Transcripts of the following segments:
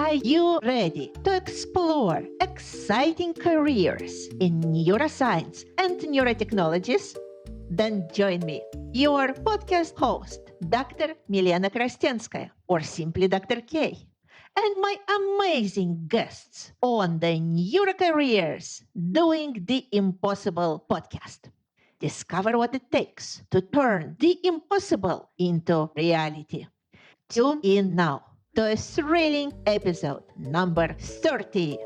Are you ready to explore exciting careers in neuroscience and neurotechnologies? Then join me, your podcast host, Dr. Milena Krastenskaya, or simply Dr. K, and my amazing guests on the Neuro Careers Doing the Impossible podcast. Discover what it takes to turn the impossible into reality. Tune in now to a thrilling episode number 30.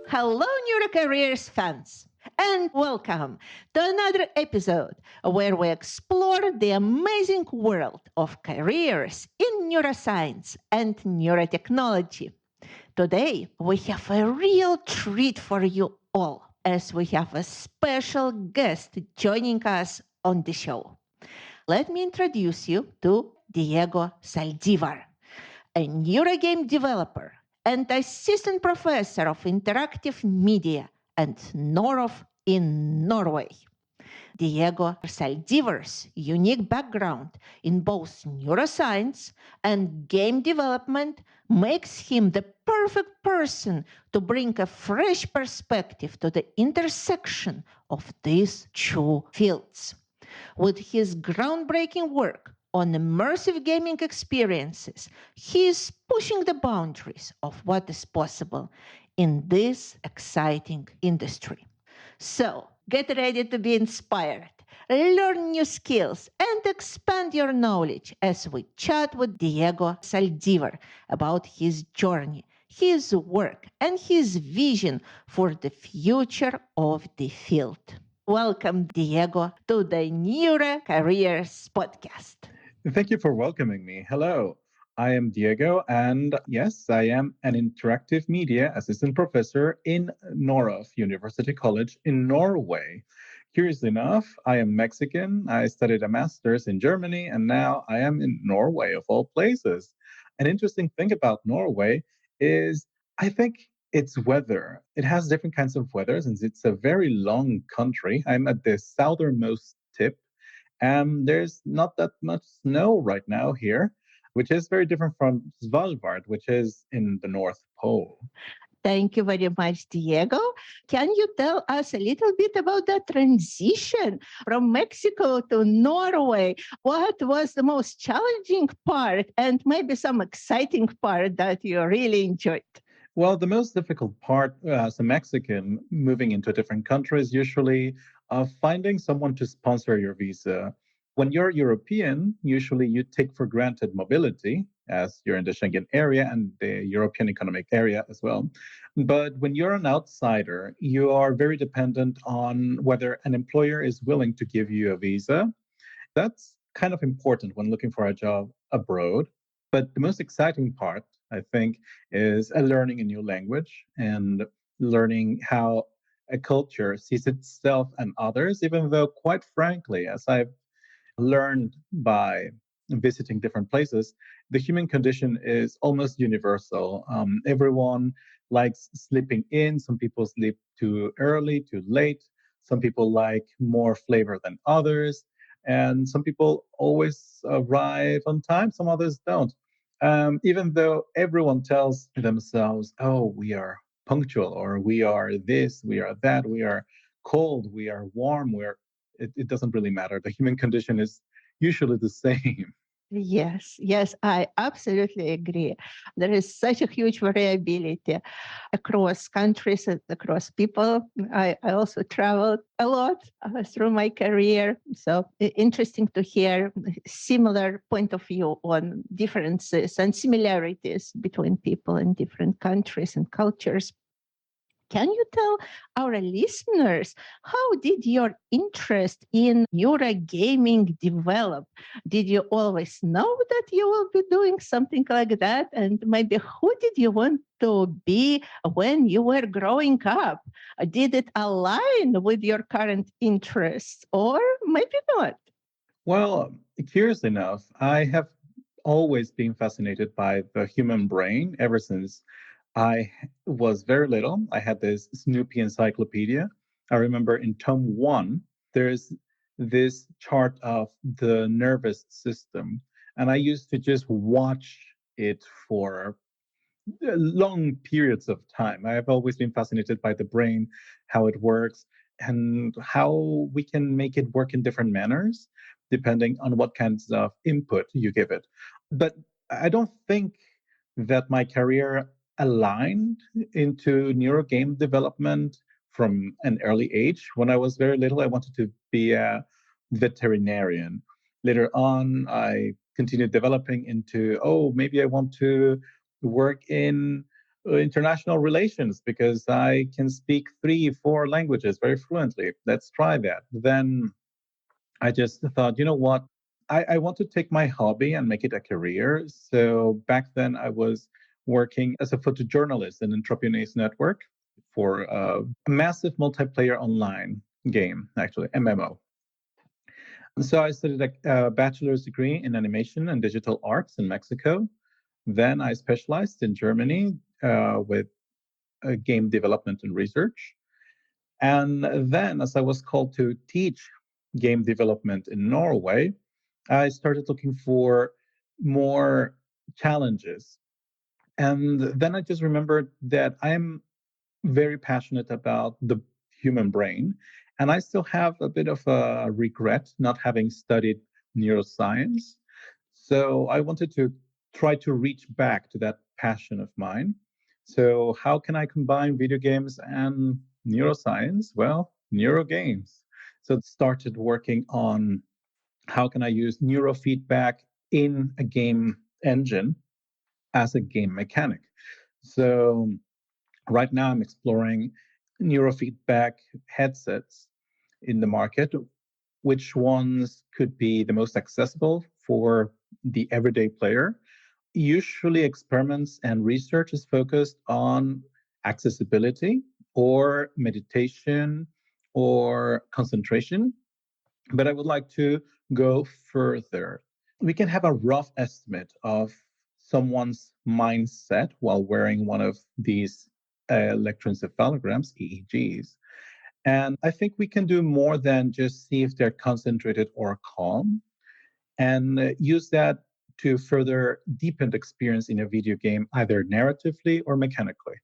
Hello, NeuroCareers fans, and welcome to another episode where we explore the amazing world of careers in neuroscience and neurotechnology. Today, we have a real treat for you all as we have a special guest joining us on the show. Let me introduce you to Diego Saldivar, a Neuro Game developer and assistant professor of interactive media at Noroff in Norway. Diego Saldivar's unique background in both neuroscience and game development makes him the perfect person to bring a fresh perspective to the intersection of these two fields. With his groundbreaking work on immersive gaming experiences, he is pushing the boundaries of what is possible in this exciting industry. So, get ready to be inspired, learn new skills, and expand your knowledge as we chat with Diego Saldivar about his journey, his work, and his vision for the future of the field. Welcome, Diego, to the Neuro Careers podcast. Thank you for welcoming me. Hello, I am Diego, and yes, I am an interactive media assistant professor in Noroff University College in Norway. Curiously enough, I am Mexican. I studied a master's in Germany, and now I am in Norway, of all places. An interesting thing about Norway is, I think, its weather. It has different kinds of weather since it's a very long country. I'm at the southernmost tip, and there's not that much snow right now here, which is very different from Svalbard, which is in the North Pole. Thank you very much, Diego. Can you tell us a little bit about that transition from Mexico to Norway? What was the most challenging part and maybe some exciting part that you really enjoyed? Well, the most difficult part as a Mexican moving into a different country is usually finding someone to sponsor your visa. When you're European, usually you take for granted mobility as you're in the Schengen area and the European Economic Area as well. But when you're an outsider, you are very dependent on whether an employer is willing to give you a visa. That's kind of important when looking for a job abroad. But the most exciting part, I think, is learning a new language and learning how a culture sees itself and others, even though, quite frankly, as I've learned by visiting different places, the human condition is almost universal. Everyone likes sleeping in. Some people sleep too early, too late. Some people like more flavor than others. And some people always arrive on time, some others don't. Even though everyone tells themselves, oh, we are punctual, or we are this, we are that, we are cold, we are warm, it doesn't really matter. The human condition is usually the same. Yes, I absolutely agree. There is such a huge variability across countries and across people. I also traveled a lot through my career. So interesting to hear similar point of view on differences and similarities between people in different countries and cultures. Can you tell our listeners how did your interest in Neuro Gaming develop? Did you always know that you will be doing something like that? And maybe who did you want to be when you were growing up? Did it align with your current interests or maybe not? Well, curiously enough, I have always been fascinated by the human brain ever since I was very little. I had this Snoopy encyclopedia. I remember in tome one, there's this chart of the nervous system. And I used to just watch it for long periods of time. I have always been fascinated by the brain, how it works, and how we can make it work in different manners depending on what kinds of input you give it. But I don't think that my career aligned into neuro game development from an early age. When I was very little, I wanted to be a veterinarian. Later on, I continued developing into, oh, maybe I want to work in international relations because I can speak 3, 4 languages very fluently. Let's try that. Then I just thought, you know what? I want to take my hobby and make it a career. So back then I was working as a photojournalist in Entrepreneurs Network for a massive multiplayer online game, actually, MMO. So I studied a bachelor's degree in animation and digital arts in Mexico. Then I specialized in Germany with game development and research. And then, as I was called to teach game development in Norway, I started looking for more challenges. And then I just remembered that I'm very passionate about the human brain. And I still have a bit of a regret not having studied neuroscience. So I wanted to try to reach back to that passion of mine. So, how can I combine video games and neuroscience? Well, neuro games. So, it started working on how can I use neurofeedback in a game engine as a game mechanic. So, right now, I'm exploring neurofeedback headsets in the market. Which ones could be the most accessible for the everyday player? Usually, experiments and research is focused on accessibility or meditation or concentration. But I would like to go further. We can have a rough estimate of someone's mindset while wearing one of these electroencephalograms, EEGs. And I think we can do more than just see if they're concentrated or calm and use that to further deepen the experience in a video game, either narratively or mechanically.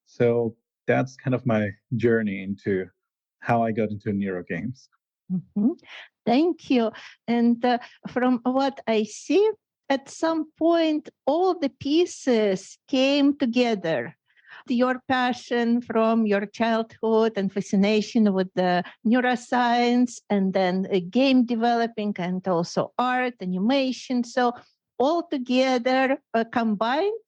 So that's kind of my journey into how I got into neuro games. Mhm. Thank you. And from what I see, at some point, all the pieces came together. Your passion from your childhood and fascination with the neuroscience, and then game developing, and also art, animation. So, all together combined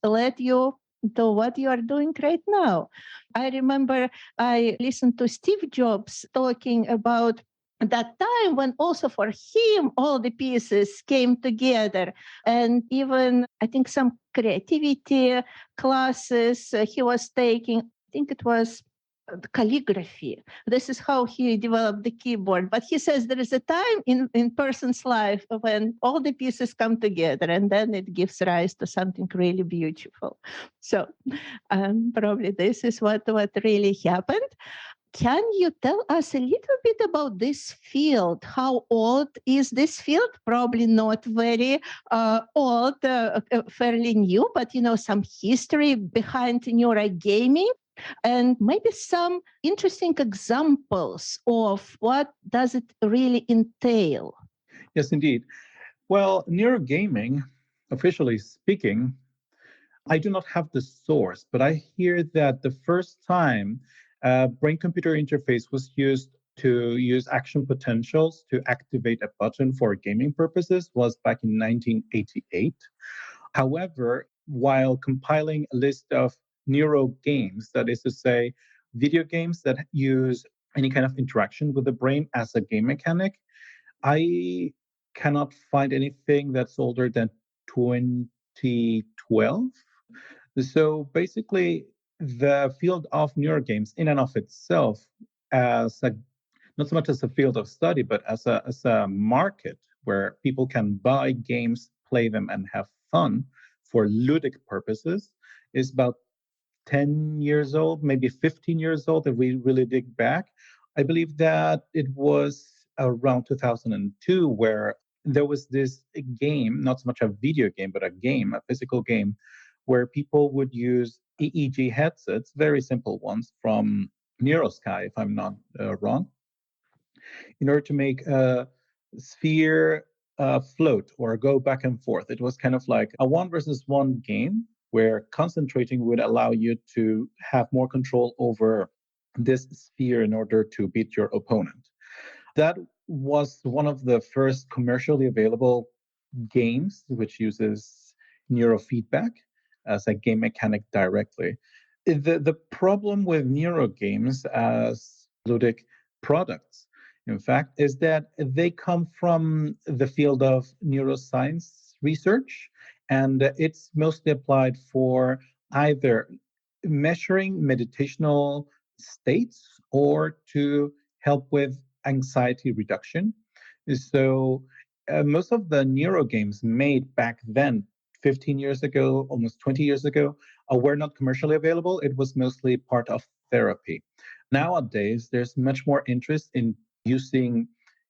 led you to what you are doing right now. I remember I listened to Steve Jobs talking about that time when also for him all the pieces came together, and even I think some creativity classes he was taking. I think it was calligraphy. This is how he developed the keyboard. But he says there is a time in person's life when all the pieces come together, and then it gives rise to something really beautiful. So probably this is what really happened. Can you tell us a little bit about this field? How old is this field? Probably not very old, fairly new, but some history behind Neuro Gaming, and maybe some interesting examples of what does it really entail. Yes, indeed. Well, neuro gaming, officially speaking, I do not have the source, but I hear that the first time brain computer interface was used to use action potentials to activate a button for gaming purposes was back in 1988. However, while compiling a list of neuro games, that is to say, video games that use any kind of interaction with the brain as a game mechanic, I cannot find anything that's older than 2012. So basically, the field of neurogames in and of itself, as a, not so much as a field of study, but as a market where people can buy games, play them, and have fun for ludic purposes, is about 10 years old, maybe 15 years old, if we really dig back. I believe that it was around 2002 where there was this game, not so much a video game, but a game, a physical game, where people would use EEG headsets, very simple ones from Neurosky, if I'm not wrong, in order to make a sphere float or go back and forth. It was kind of like a one versus one game where concentrating would allow you to have more control over this sphere in order to beat your opponent. That was one of the first commercially available games which uses neurofeedback as a game mechanic directly. The problem with neuro games as ludic products, in fact, is that they come from the field of neuroscience research, and it's mostly applied for either measuring meditational states or to help with anxiety reduction. So most of the neuro games made back then, 15 years ago, almost 20 years ago, were not commercially available. It was mostly part of therapy. Nowadays, there's much more interest in using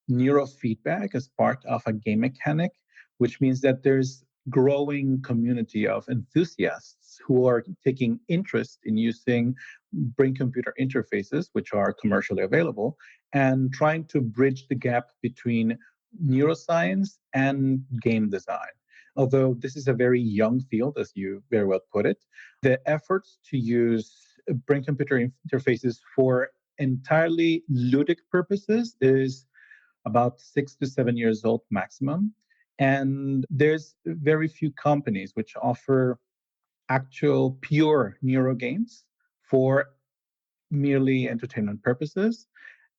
neurofeedback as part of a game mechanic, which means that there's growing community of enthusiasts who are taking interest in using brain computer interfaces, which are commercially available, and trying to bridge the gap between neuroscience and game design. Although this is a very young field, as you very well put it, the efforts to use brain computer interfaces for entirely ludic purposes is about 6 to 7 years old maximum. And there's very few companies which offer actual pure neuro games for merely entertainment purposes.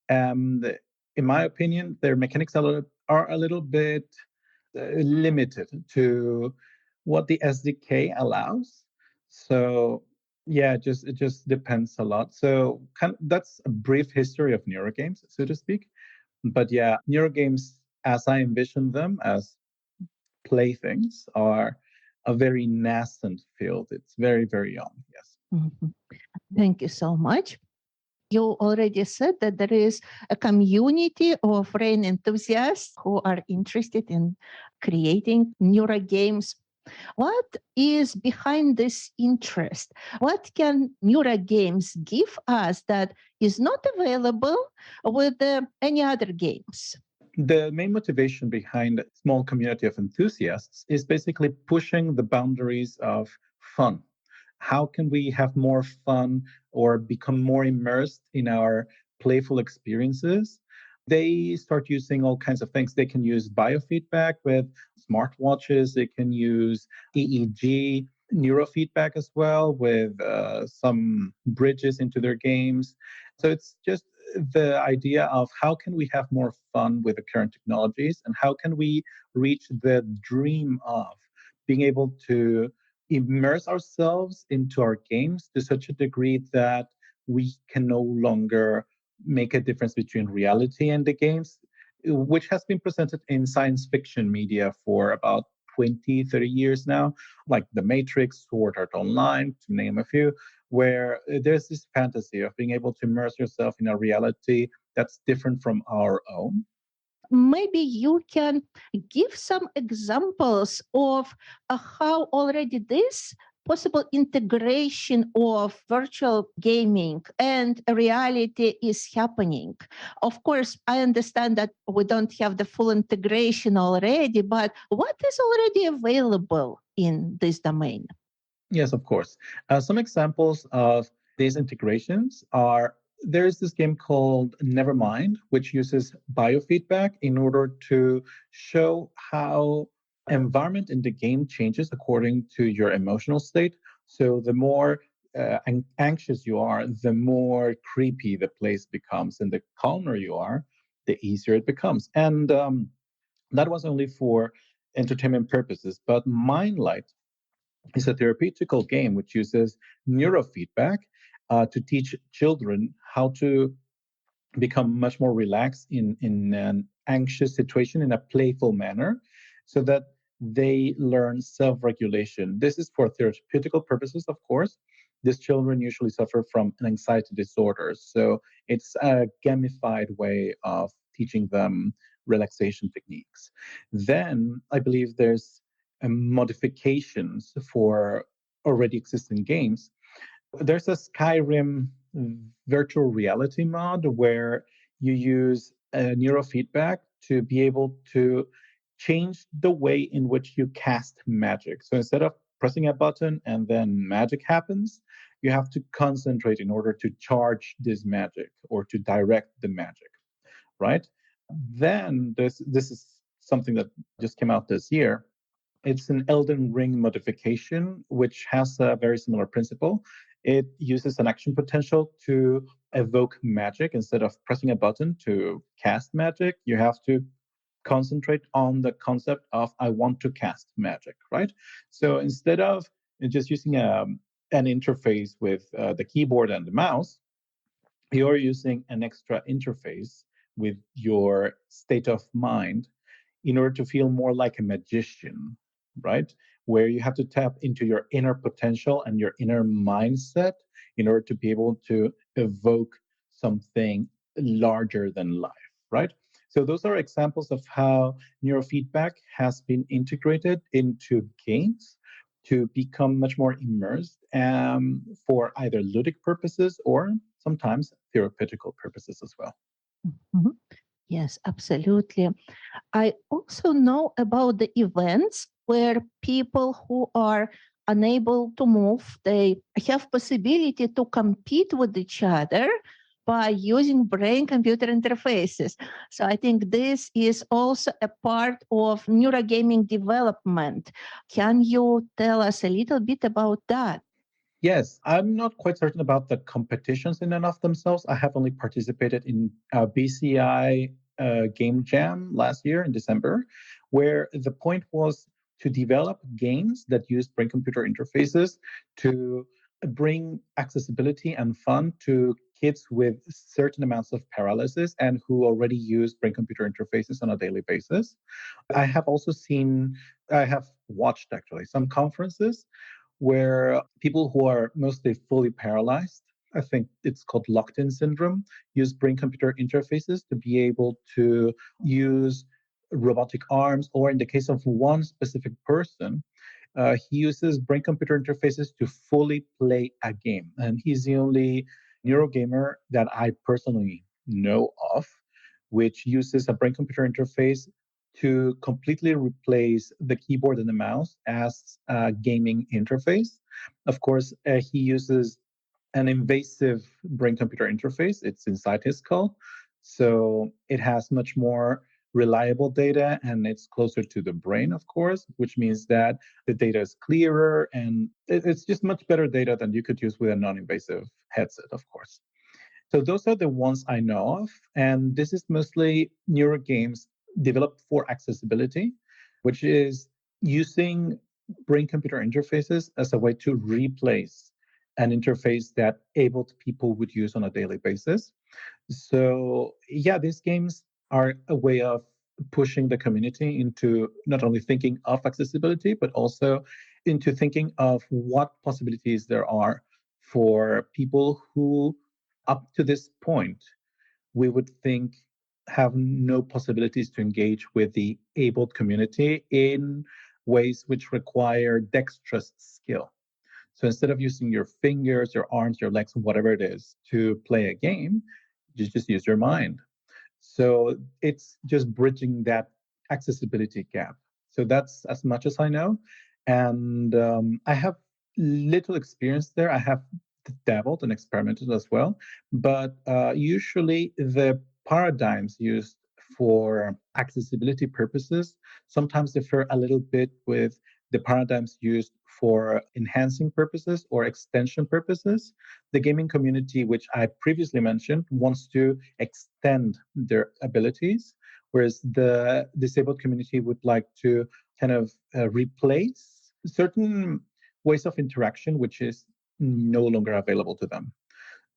And in my opinion, their mechanics are a little bit limited to what the SDK allows. So yeah, it just depends a lot. So that's a brief history of neuro games, so to speak. But yeah, neuro games, as I envision them as playthings, are a very nascent field. It's very, very young. Yes. Mhm. Thank you so much. You already said that there is a community of brain enthusiasts who are interested in creating neuro games. What is behind this interest? What can neuro games give us that is not available with any other games? The main motivation behind a small community of enthusiasts is basically pushing the boundaries of fun. How can we have more fun or become more immersed in our playful experiences? They start using all kinds of things. They can use biofeedback with smartwatches, they can use EEG neurofeedback as well with some bridges into their games. So it's just the idea of how can we have more fun with the current technologies and how can we reach the dream of being able to immerse ourselves into our games to such a degree that we can no longer make a difference between reality and the games, which has been presented in science fiction media for about 20, 30 years now, like The Matrix, Sword Art Online, to name a few, where there's this fantasy of being able to immerse yourself in a reality that's different from our own. Maybe you can give some examples of how already this possible integration of virtual gaming and reality is happening. Of course, I understand that we don't have the full integration already, but what is already available in this domain? Yes, of course. Some examples of these integrations are there's this game called Nevermind, which uses biofeedback in order to show how environment in the game changes according to your emotional state. So the more anxious you are, the more creepy the place becomes, and the calmer you are, the easier it becomes. And that was only for entertainment purposes, but Mindlight is a therapeutical game which uses neurofeedback to teach children how to become much more relaxed in an anxious situation in a playful manner so that they learn self-regulation. This is for therapeutical purposes, of course. These children usually suffer from an anxiety disorder. So it's a gamified way of teaching them relaxation techniques. Then I believe there's modifications for already existing games. There's a Skyrim virtual reality mod where you use neurofeedback to be able to change the way in which you cast magic. So instead of pressing a button and then magic happens, you have to concentrate in order to charge this magic or to direct the magic, right? Then this is something that just came out this year. It's an Elden Ring modification, which has a very similar principle. It uses an action potential to evoke magic. Instead of pressing a button to cast magic, you have to concentrate on the concept of I want to cast magic, right? So instead of just using an interface with the keyboard and the mouse, you're using an extra interface with your state of mind in order to feel more like a magician, right? Where you have to tap into your inner potential and your inner mindset in order to be able to evoke something larger than life, right? So those are examples of how neurofeedback has been integrated into games to become much more immersed for either ludic purposes or sometimes therapeutical purposes as well. Mhm. Yes, absolutely. I also know about the events where people who are unable to move, they have possibility to compete with each other by using brain computer interfaces. So I think this is also a part of neurogaming development. Can you tell us a little bit about that? Yes, I'm not quite certain about the competitions in and of themselves. I have only participated in BCI Game Jam last year in December, where the point was to develop games that use brain computer interfaces to bring accessibility and fun to kids with certain amounts of paralysis and who already use brain computer interfaces on a daily basis. I have watched actually some conferences where people who are mostly fully paralyzed, I think it's called locked in syndrome, use brain computer interfaces to be able to use robotic arms, or in the case of one specific person, he uses brain computer interfaces to fully play a game. And he's the only neurogamer that I personally know of, which uses a brain computer interface to completely replace the keyboard and the mouse as a gaming interface. Of course, he uses an invasive brain computer interface. It's inside his skull. So it has much more reliable data and it's closer to the brain, of course, which means that the data is clearer and it's just much better data than you could use with a non invasive headset, of course. So those are the ones I know of. And this is mostly neuro games developed for accessibility, which is using brain computer interfaces as a way to replace an interface that abled people would use on a daily basis. So, yeah, these games are a way of pushing the community into not only thinking of accessibility, but also into thinking of what possibilities there are for people who, up to this point, we would think have no possibilities to engage with the abled community in ways which require dexterous skill. So instead of using your fingers, your arms, your legs, whatever it is to play a game, you just use your mind. So it's just bridging that accessibility gap. So that's as much as I know. And I have little experience there. I have dabbled and experimented as well. But usually the paradigms used for accessibility purposes sometimes differ a little bit with the paradigms used for enhancing purposes or extension purposes. The gaming community, which I previously mentioned, wants to extend their abilities, whereas the disabled community would like to kind of replace certain ways of interaction, which is no longer available to them.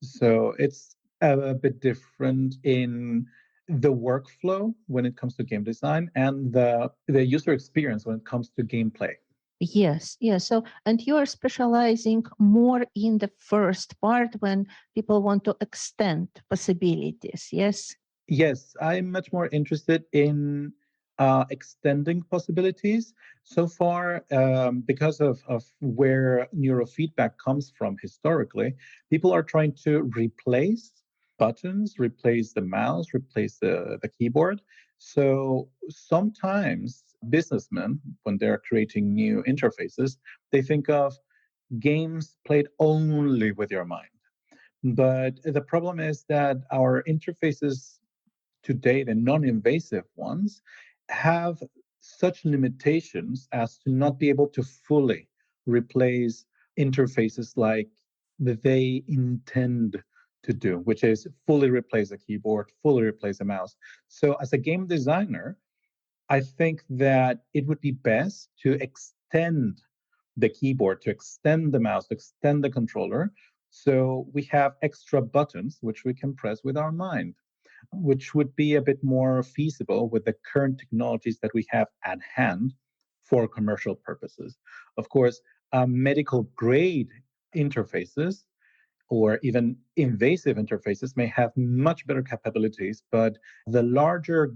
So it's a bit different in the workflow when it comes to game design and the user experience when it comes to gameplay. Yes, yes. So, and you are specializing more in the first part when people want to extend possibilities. Yes. Yes, I'm much more interested in extending possibilities. So far, because of where neurofeedback comes from historically, people are trying to replace buttons, replace the mouse, replace the keyboard. So sometimes businessmen, when they're creating new interfaces, they think of games played only with your mind. But the problem is that our interfaces today, the non-invasive ones, have such limitations as to not be able to fully replace interfaces like they intend to do, which is fully replace a keyboard, fully replace a mouse. So as a game designer, I think that it would be best to extend the keyboard, to extend the mouse, to extend the controller. So we have extra buttons which we can press with our mind, which would be a bit more feasible with the current technologies that we have at hand for commercial purposes. Of course, medical grade interfaces or even invasive interfaces may have much better capabilities, but the larger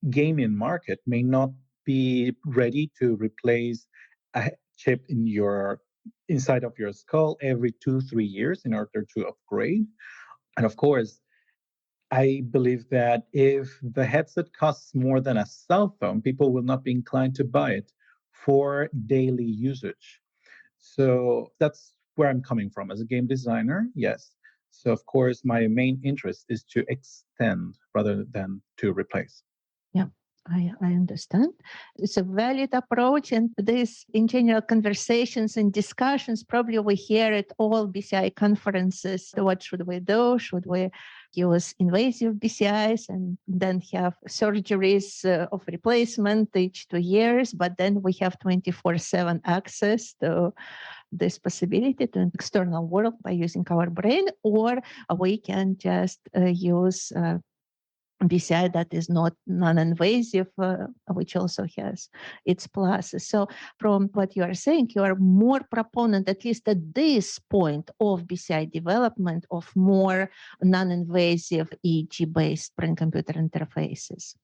gaming market may not be ready to replace a chip in your inside of your skull every 2 3 years in order to upgrade. And of course, I believe that if the headset costs more than a cell phone, people will not be inclined to buy it for daily usage. So that's where I'm coming from as a game designer. Yes. So, of course, my main interest is to extend rather than to replace. Yeah, I understand. It's a valid approach. And this, in general, conversations and discussions, probably we hear at all BCI conferences. What should we do? Should we use invasive BCIs and then have surgeries of replacement each 2 years? But then we have 24/7 access to this possibility to an external world by using our brain, or we can just use BCI that is not non-invasive, which also has its pluses. So from what you are saying, you are more proponent, at least at this point, of BCI development of more non-invasive EEG-based brain-computer interfaces.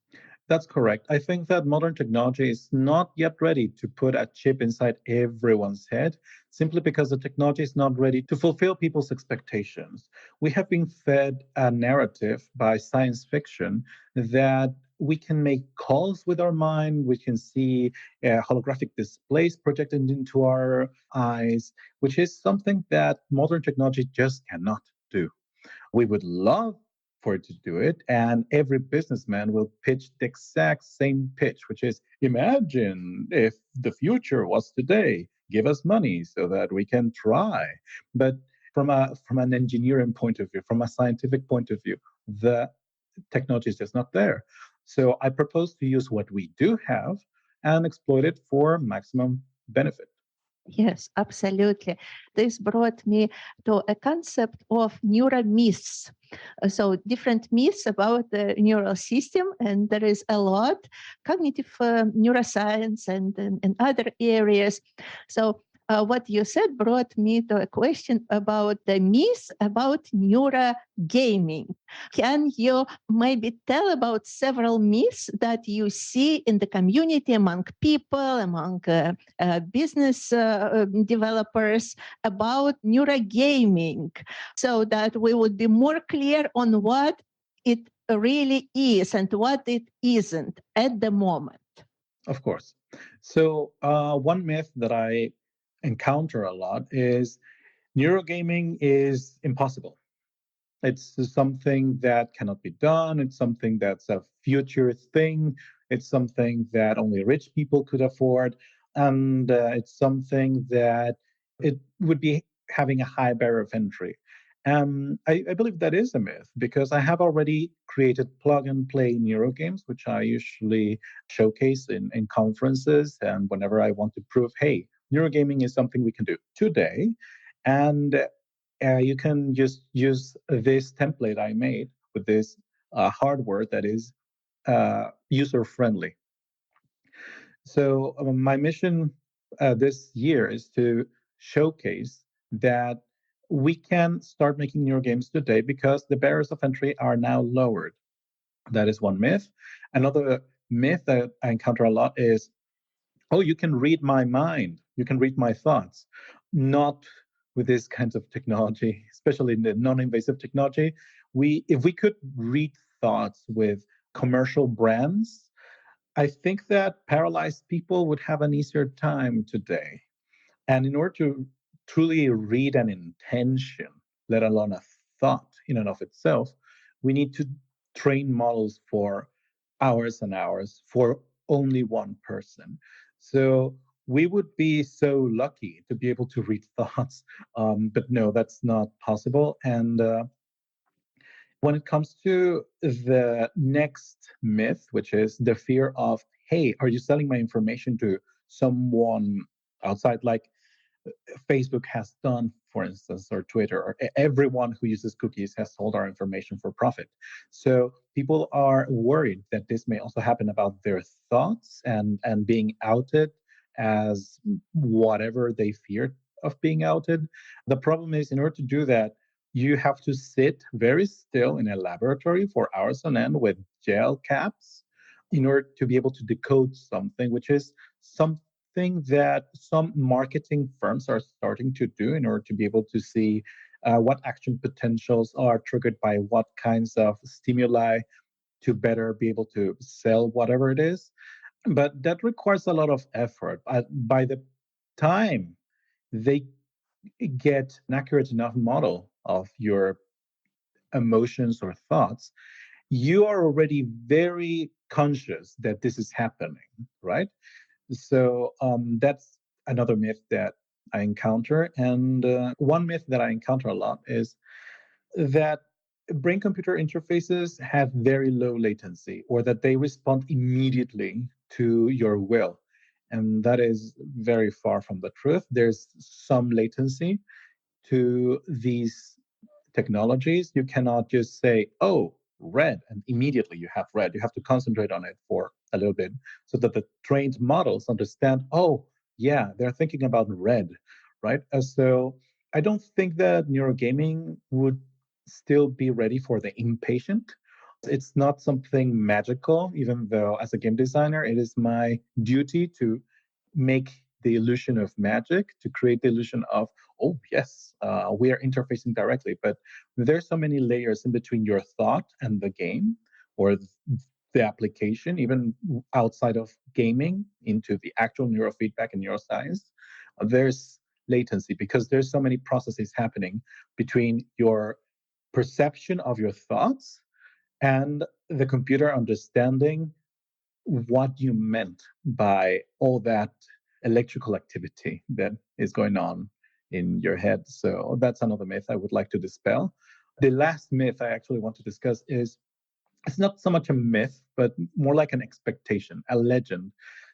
That's correct. I think that modern technology is not yet ready to put a chip inside everyone's head simply because the technology is not ready to fulfill people's expectations. We have been fed a narrative by science fiction that we can make calls with our mind, we can see holographic displays projected into our eyes, which is something that modern technology just cannot do. We would love for it to do it. And every businessman will pitch the exact same pitch, which is imagine if the future was today, give us money so that we can try. But from an engineering point of view, from a scientific point of view, the technology is just not there. So I propose to use what we do have and exploit it for maximum benefit. Yes, absolutely. This brought me to a concept of neuro myths. So, different myths about the neural system, and there is a lot cognitive neuroscience and other areas. So, what you said brought me to a question about the myths about neuro gaming. Can you maybe tell about several myths that you see in the community among people, among business developers about neurogaming so that we would be more clear on what it really is and what it isn't at the moment? Of course. So, one myth that I encounter a lot is neurogaming is impossible. It's something that cannot be done. It's something that's a future thing. It's something that only rich people could afford. And it's something that it would be having a high barrier of entry. I believe that is a myth because I have already created plug and play neuro games, which I usually showcase in conferences and whenever I want to prove, hey, neurogaming is something we can do today. And you can just use this template I made with this hardware that is user friendly. So my mission this year is to showcase that we can start making neuro games today because the barriers of entry are now lowered. That is one myth. Another myth that I encounter a lot is, oh, you can read my mind, you can read my thoughts. Not with this kinds of technology, especially in the non-invasive technology. If we could read thoughts with commercial brands, I think that paralyzed people would have an easier time today. And in order to truly read an intention, let alone a thought in and of itself, we need to train models for hours and hours for only one person. So we would be so lucky to be able to read thoughts, but no, that's not possible. And when it comes to the next myth, which is the fear of, hey, are you selling my information to someone outside? Like Facebook has done, for instance, or Twitter, or everyone who uses cookies has sold our information for profit. So people are worried that this may also happen about their thoughts and being outed as whatever they feared of being outed. The problem is, in order to do that, you have to sit very still in a laboratory for hours on end with gel caps in order to be able to decode something, which is something that some marketing firms are starting to do in order to be able to see what action potentials are triggered by what kinds of stimuli to better be able to sell whatever it is. But that requires a lot of effort. By the time they get an accurate enough model of your emotions or thoughts, you are already very conscious that this is happening, right? So that's another myth that I encounter. And one myth that I encounter a lot is that brain computer interfaces have very low latency, or that they respond immediately to your will. And that is very far from the truth. There's some latency to these technologies. You cannot just say, oh, red, and immediately you have red. You have to concentrate on it for a little bit so that the trained models understand, oh, yeah, they're thinking about red, right? So I don't think that neurogaming would still be ready for the impatient. It's not something magical, even though as a game designer, it is my duty to make the illusion of magic, to create the illusion of, oh, yes, we are interfacing directly. But there's so many layers in between your thought and the game, or the application, even outside of gaming, into the actual neurofeedback and neuroscience. There's latency because there's so many processes happening between your perception of your thoughts and the computer understanding what you meant by all that electrical activity that is going on in your head. So that's another myth I would like to dispel. The last myth I actually want to discuss is, it's not so much a myth, but more like an expectation, a legend.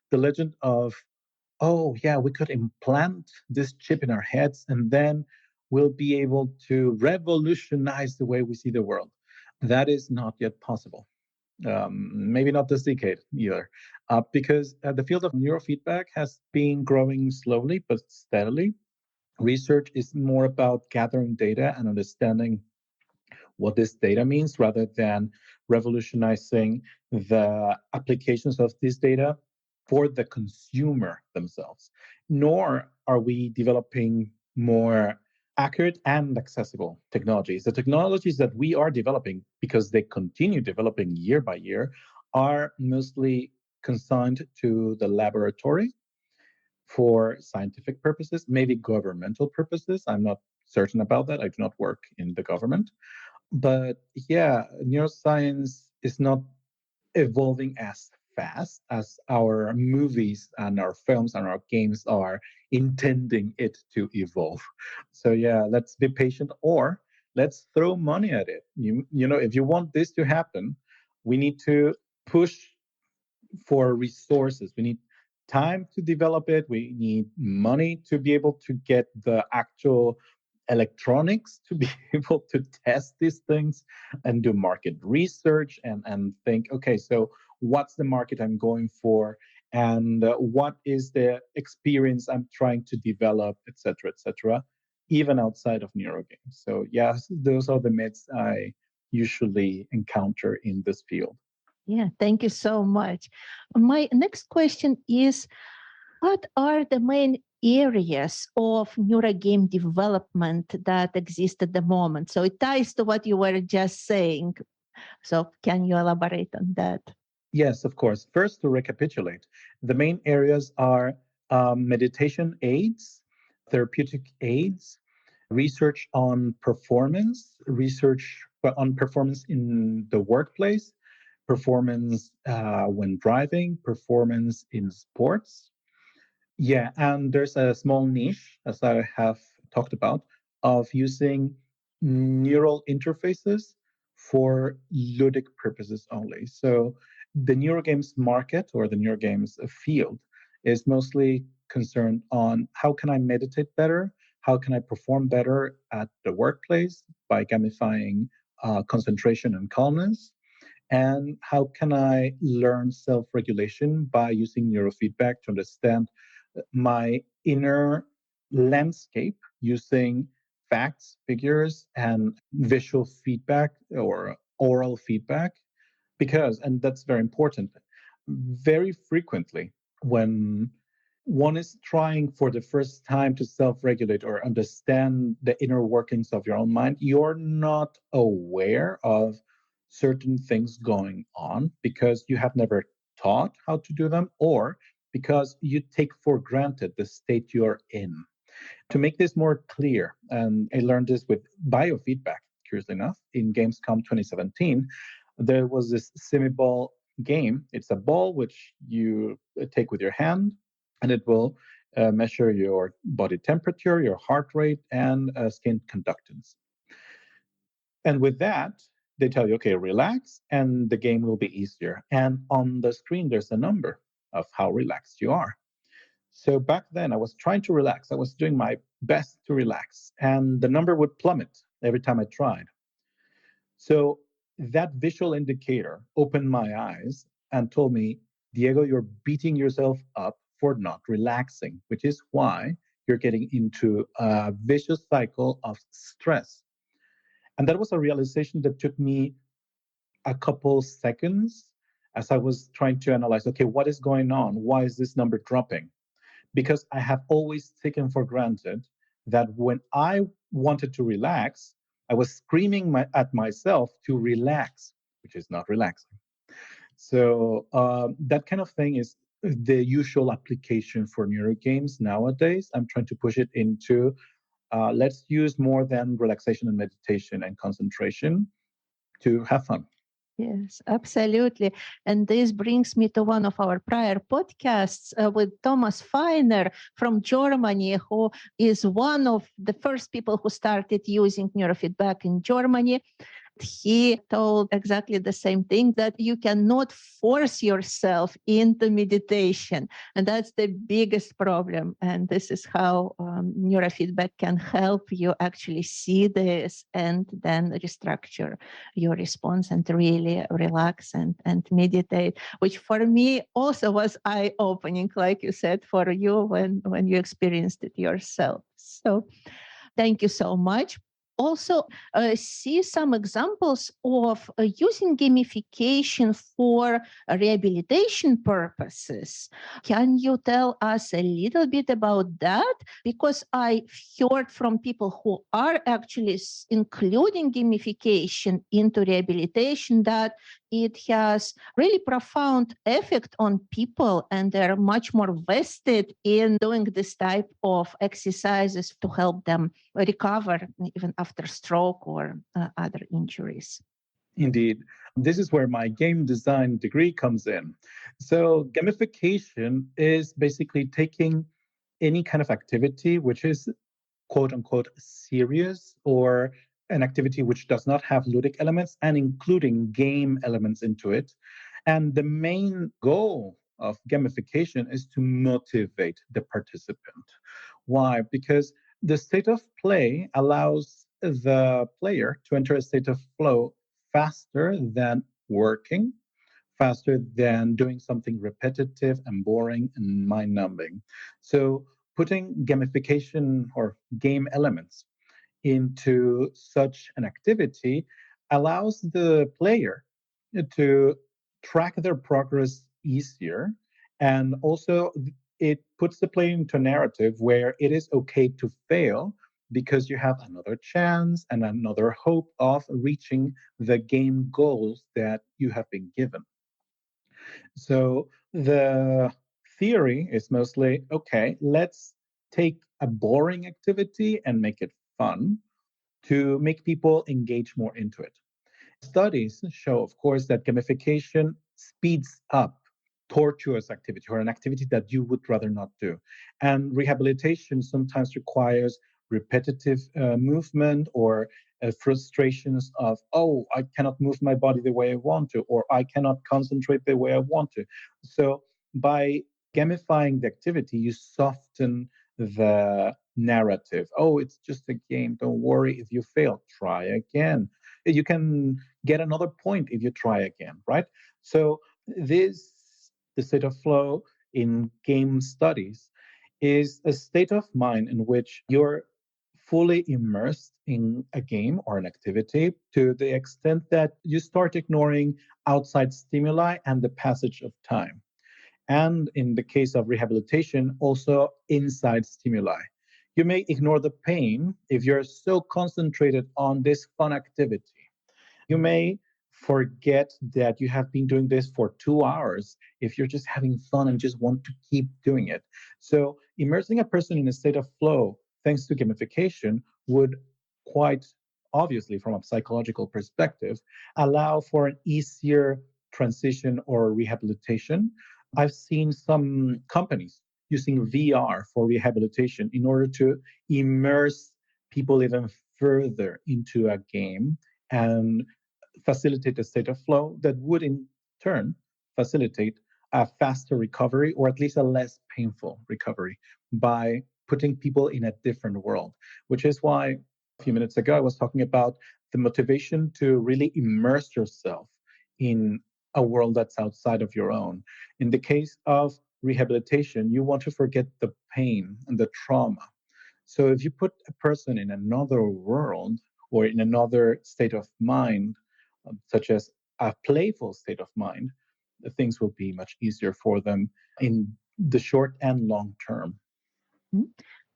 The legend of, oh, yeah, we could implant this chip in our heads and then we'll be able to revolutionize the way we see the world. That is not yet possible. Maybe not this decade either, because the field of neurofeedback has been growing slowly but steadily. Research is more about gathering data and understanding what this data means rather than revolutionizing the applications of this data for the consumer themselves. Nor are we developing more accurate and accessible technologies. The technologies that we are developing, because they continue developing year by year, are mostly consigned to the laboratory for scientific purposes, maybe governmental purposes. I'm not certain about that. I do not work in the government. But yeah, neuroscience is not evolving as fast as our movies and our films and our games are intending it to evolve. So yeah, let's be patient, or let's throw money at it. You know, if you want this to happen, we need to push for resources. We need time to develop it. We need money to be able to get the actual electronics to be able to test these things and do market research and think, okay, so what's the market I'm going for? And what is the experience I'm trying to develop, et cetera, even outside of Neuro Games. So yes, those are the myths I usually encounter in this field. Yeah, thank you so much. My next question is, what are the main areas of neuro game development that exist at the moment? So it ties to what you were just saying. So can you elaborate on that? Yes, of course. First, to recapitulate, the main areas are meditation aids, therapeutic aids, research on performance, research on performance in the workplace, performance when driving, performance in sports. Yeah, and there's a small niche, as I have talked about, of using neural interfaces for ludic purposes only. So the neurogames market or the neurogames field is mostly concerned on how can I meditate better? How can I perform better at the workplace by gamifying concentration and calmness? And how can I learn self regulation by using neurofeedback to understand my inner landscape using facts, figures, and visual feedback or oral feedback? Because, and that's very important, very frequently when one is trying for the first time to self regulate or understand the inner workings of your own mind, you're not aware of certain things going on because you have never taught how to do them or because you take for granted the state you're in. To make this more clear, and I learned this with biofeedback, curiously enough, in Gamescom 2017, there was this semi-ball game. It's a ball which you take with your hand, and it will measure your body temperature, your heart rate, and skin conductance. And with that, they tell you, okay, relax, and the game will be easier. And on the screen, there's a number of how relaxed you are. So back then, I was trying to relax. I was doing my best to relax, and the number would plummet every time I tried. So that visual indicator opened my eyes and told me, Diego, you're beating yourself up for not relaxing, which is why you're getting into a vicious cycle of stress. And that was a realization that took me a couple seconds as I was trying to analyze, okay, what is going on? Why is this number dropping? Because I have always taken for granted that when I wanted to relax, I was screaming at myself to relax, which is not relaxing. So that kind of thing is the usual application for neuro games nowadays. I'm trying to push it into let's use more than relaxation and meditation and concentration to have fun. Yes, absolutely. And this brings me to one of our prior podcasts with Thomas Feiner from Germany, who is one of the first people who started using neurofeedback in Germany. He told exactly the same thing, that you cannot force yourself into meditation. And that's the biggest problem. And this is how neurofeedback can help you actually see this and then restructure your response and really relax and meditate, which for me also was eye-opening, like you said, for you when you experienced it yourself. So thank you so much. Also, see some examples of using gamification for rehabilitation purposes. Can you tell us a little bit about that? Because I heard from people who are actually including gamification into rehabilitation that it has really profound effect on people, and they're much more vested in doing this type of exercises to help them recover even after stroke or other injuries. Indeed. This is where my game design degree comes in. So, gamification is basically taking any kind of activity which is quote unquote serious or an activity which does not have ludic elements and including game elements into it. And the main goal of gamification is to motivate the participant. Why? Because the state of play allows the player to enter a state of flow faster than working, faster than doing something repetitive and boring and mind numbing. So, putting gamification or game elements into such an activity allows the player to track their progress easier. And also, it puts the player into a narrative where it is okay to fail because you have another chance and another hope of reaching the game goals that you have been given. So the theory is mostly okay, let's take a boring activity and make it fun to make people engage more into it. Studies show, of course, that gamification speeds up tortuous activity or an activity that you would rather not do. And rehabilitation sometimes requires repetitive movement or frustrations of, oh, I cannot move my body the way I want to, or I cannot concentrate the way I want to. So by gamifying the activity, you soften the narrative. Oh, it's just a game. Don't worry if you fail. Try again. You can get another point if you try again, right? So the state of flow in game studies is a state of mind in which you're fully immersed in a game or an activity to the extent that you start ignoring outside stimuli and the passage of time. And in the case of rehabilitation, also inside stimuli. You may ignore the pain if you're so concentrated on this fun activity. You may forget that you have been doing this for 2 hours if you're just having fun and just want to keep doing it. So, immersing a person in a state of flow, thanks to gamification, would quite obviously, from a psychological perspective, allow for an easier transition or rehabilitation. I've seen some companies using VR for rehabilitation in order to immerse people even further into a game and facilitate a state of flow that would in turn facilitate a faster recovery or at least a less painful recovery by putting people in a different world, which is why a few minutes ago I was talking about the motivation to really immerse yourself in a world that's outside of your own. In the case of rehabilitation, you want to forget the pain and the trauma. So if you put a person in another world or in another state of mind, such as a playful state of mind, things will be much easier for them in the short and long term. Mhm.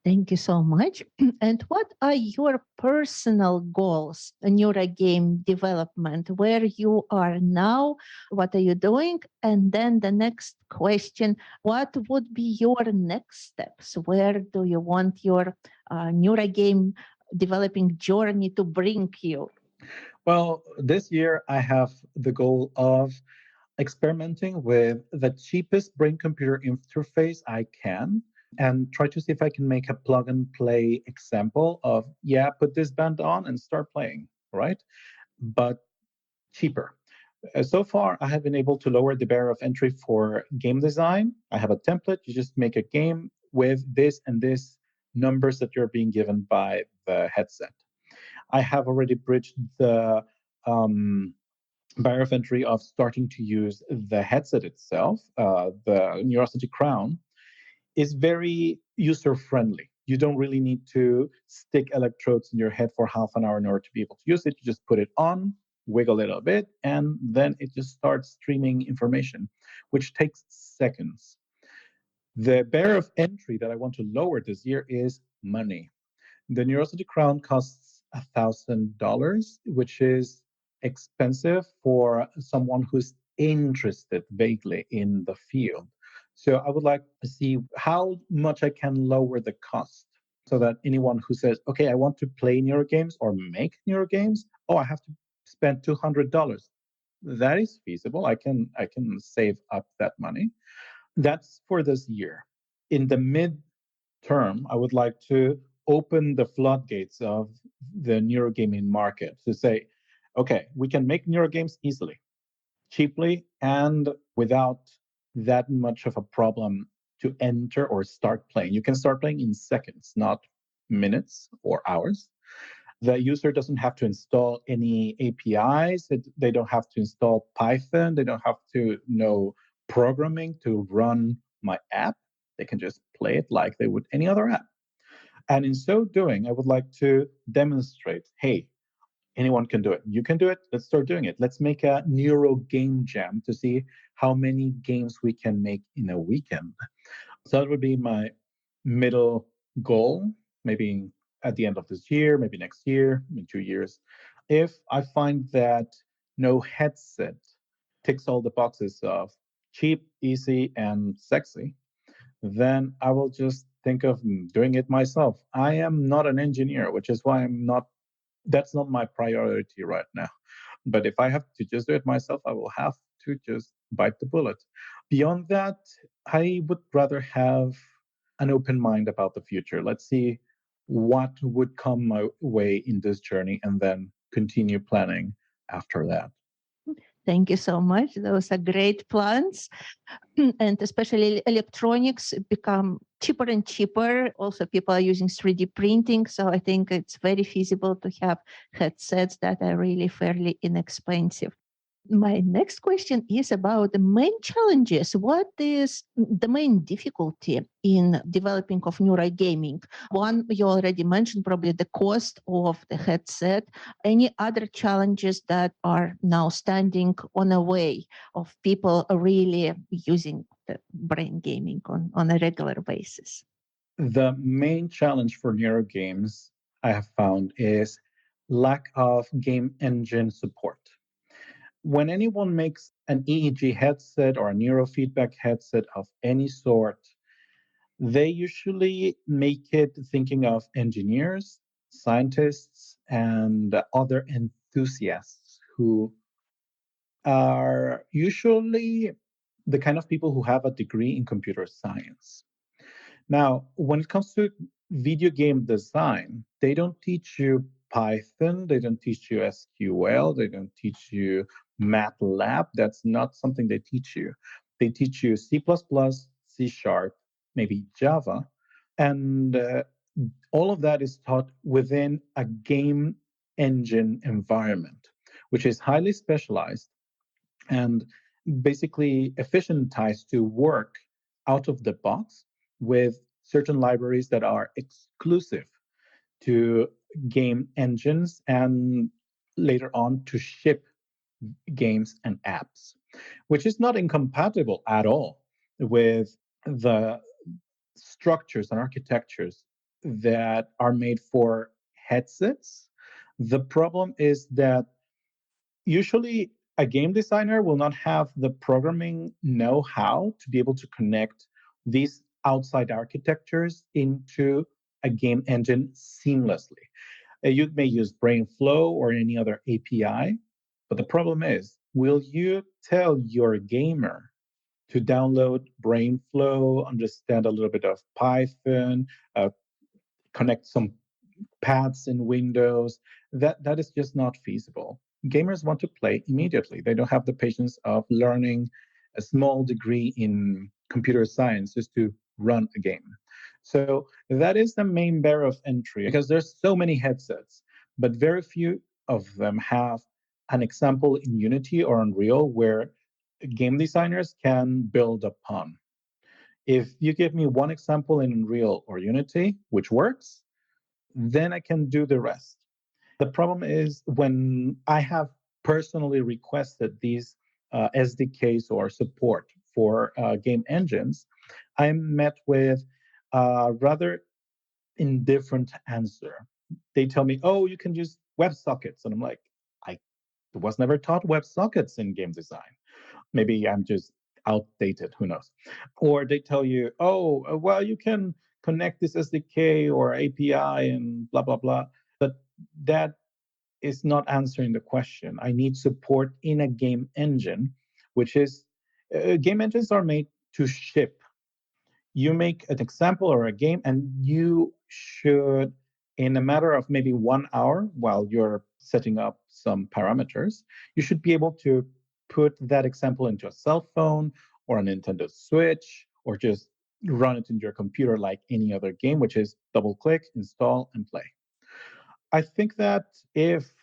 Thank you so much. And what are your personal goals in your game development? Where you are now? What are you doing? And then the next question, what would be your next steps? Where do you want your neuro game developing journey to bring you? Well, this year I have the goal of experimenting with the cheapest brain computer interface I can and try to see if I can make a plug and play example of, yeah, put this band on and start playing, right? But cheaper. So far, I have been able to lower the barrier of entry for game design. I have a template. You just make a game with this and this numbers that you're being given by the headset. I have already bridged the barrier of entry of starting to use the headset itself. The Neuroscience Crown is very user friendly. You don't really need to stick electrodes in your head for half an hour in order to be able to use it. You just put it on, wiggle it a bit, and then it just starts streaming information, which takes seconds. The barrier of entry that I want to lower this year is money. The Neuroscience Crown costs $1,000, which is expensive for someone who's interested vaguely in the field. So I would like to see how much I can lower the cost so that anyone who says, okay, I want to play neuro games or make neuro games, oh, I have to spend $200. That is feasible. I can save up that money. That's for this year. In the mid-term, I would like to open the floodgates of the neuro gaming market to say, okay, we can make neuro games easily, cheaply, and without that much of a problem to enter or start playing. You can start playing in seconds, not minutes or hours. The user doesn't have to install any APIs. They don't have to install Python. They don't have to know programming to run my app. They can just play it like they would any other app. And in so doing, I would like to demonstrate, hey, anyone can do it. You can do it. Let's start doing it. Let's make a Neuro Game Jam to see how many games we can make in a weekend. So that would be my middle goal, maybe at the end of this year, maybe next year, in 2 years. If I find that no headset ticks all the boxes of cheap, easy, and sexy, then I will just think of doing it myself. I am not an engineer, which is why that's not my priority right now. But if I have to just do it myself, I will have to just bite the bullet. Beyond that, I would rather have an open mind about the future. Let's see what would come my way in this journey and then continue planning after that. Thank you so much. Those are great plans. And especially electronics become cheaper and cheaper. Also, people are using 3D printing. So I think it's very feasible to have headsets that are really fairly inexpensive. My next question is about the main challenges. What is the main difficulty in developing of Neuro Gaming? One you already mentioned, probably the cost of the headset. Any other challenges that are now standing on the way of people really using the brain gaming on a regular basis? The main challenge for Neuro games I have found is lack of game engine support. When anyone makes an EEG headset or a neurofeedback headset of any sort, they usually make it thinking of engineers, scientists, and other enthusiasts who are usually the kind of people who have a degree in computer science. Now, when it comes to video game design, they don't teach you Python, they don't teach you SQL, they don't teach you MATLAB. That's not something they teach you. They teach you C++, C Sharp, maybe Java, and all of that is taught within a game engine environment, which is highly specialized and basically efficientized to work out of the box with certain libraries that are exclusive to game engines and later on to ship games and apps, which is not incompatible at all with the structures and architectures that are made for headsets. The problem is that usually a game designer will not have the programming know-how to be able to connect these outside architectures into a game engine seamlessly. You may use brainflow or any other API, but the problem is, will you tell your gamer to download brainflow, understand a little bit of Python, connect some paths in Windows? That is just not feasible. Gamers want to play immediately. They don't have the patience of learning a small degree in computer science just to run a game. So that is the main barrier of entry because there's so many headsets, but very few of them have an example in Unity or Unreal where game designers can build upon. If you give me one example in Unreal or Unity, which works, then I can do the rest. The problem is when I have personally requested these SDKs or support for game engines, I'm met with a rather indifferent answer. They tell me, oh, you can use WebSockets. And I'm like, I was never taught WebSockets in game design. Maybe I'm just outdated, who knows? Or they tell you, oh, well, you can connect this SDK or API and blah, blah, blah. But that is not answering the question. I need support in a game engine, which is game engines are made to ship. You make an example or a game, and you should, in a matter of maybe 1 hour while you're setting up some parameters, you should be able to put that example into a cell phone or a Nintendo Switch or just run it in your computer like any other game, which is double click, install, and play. I think that if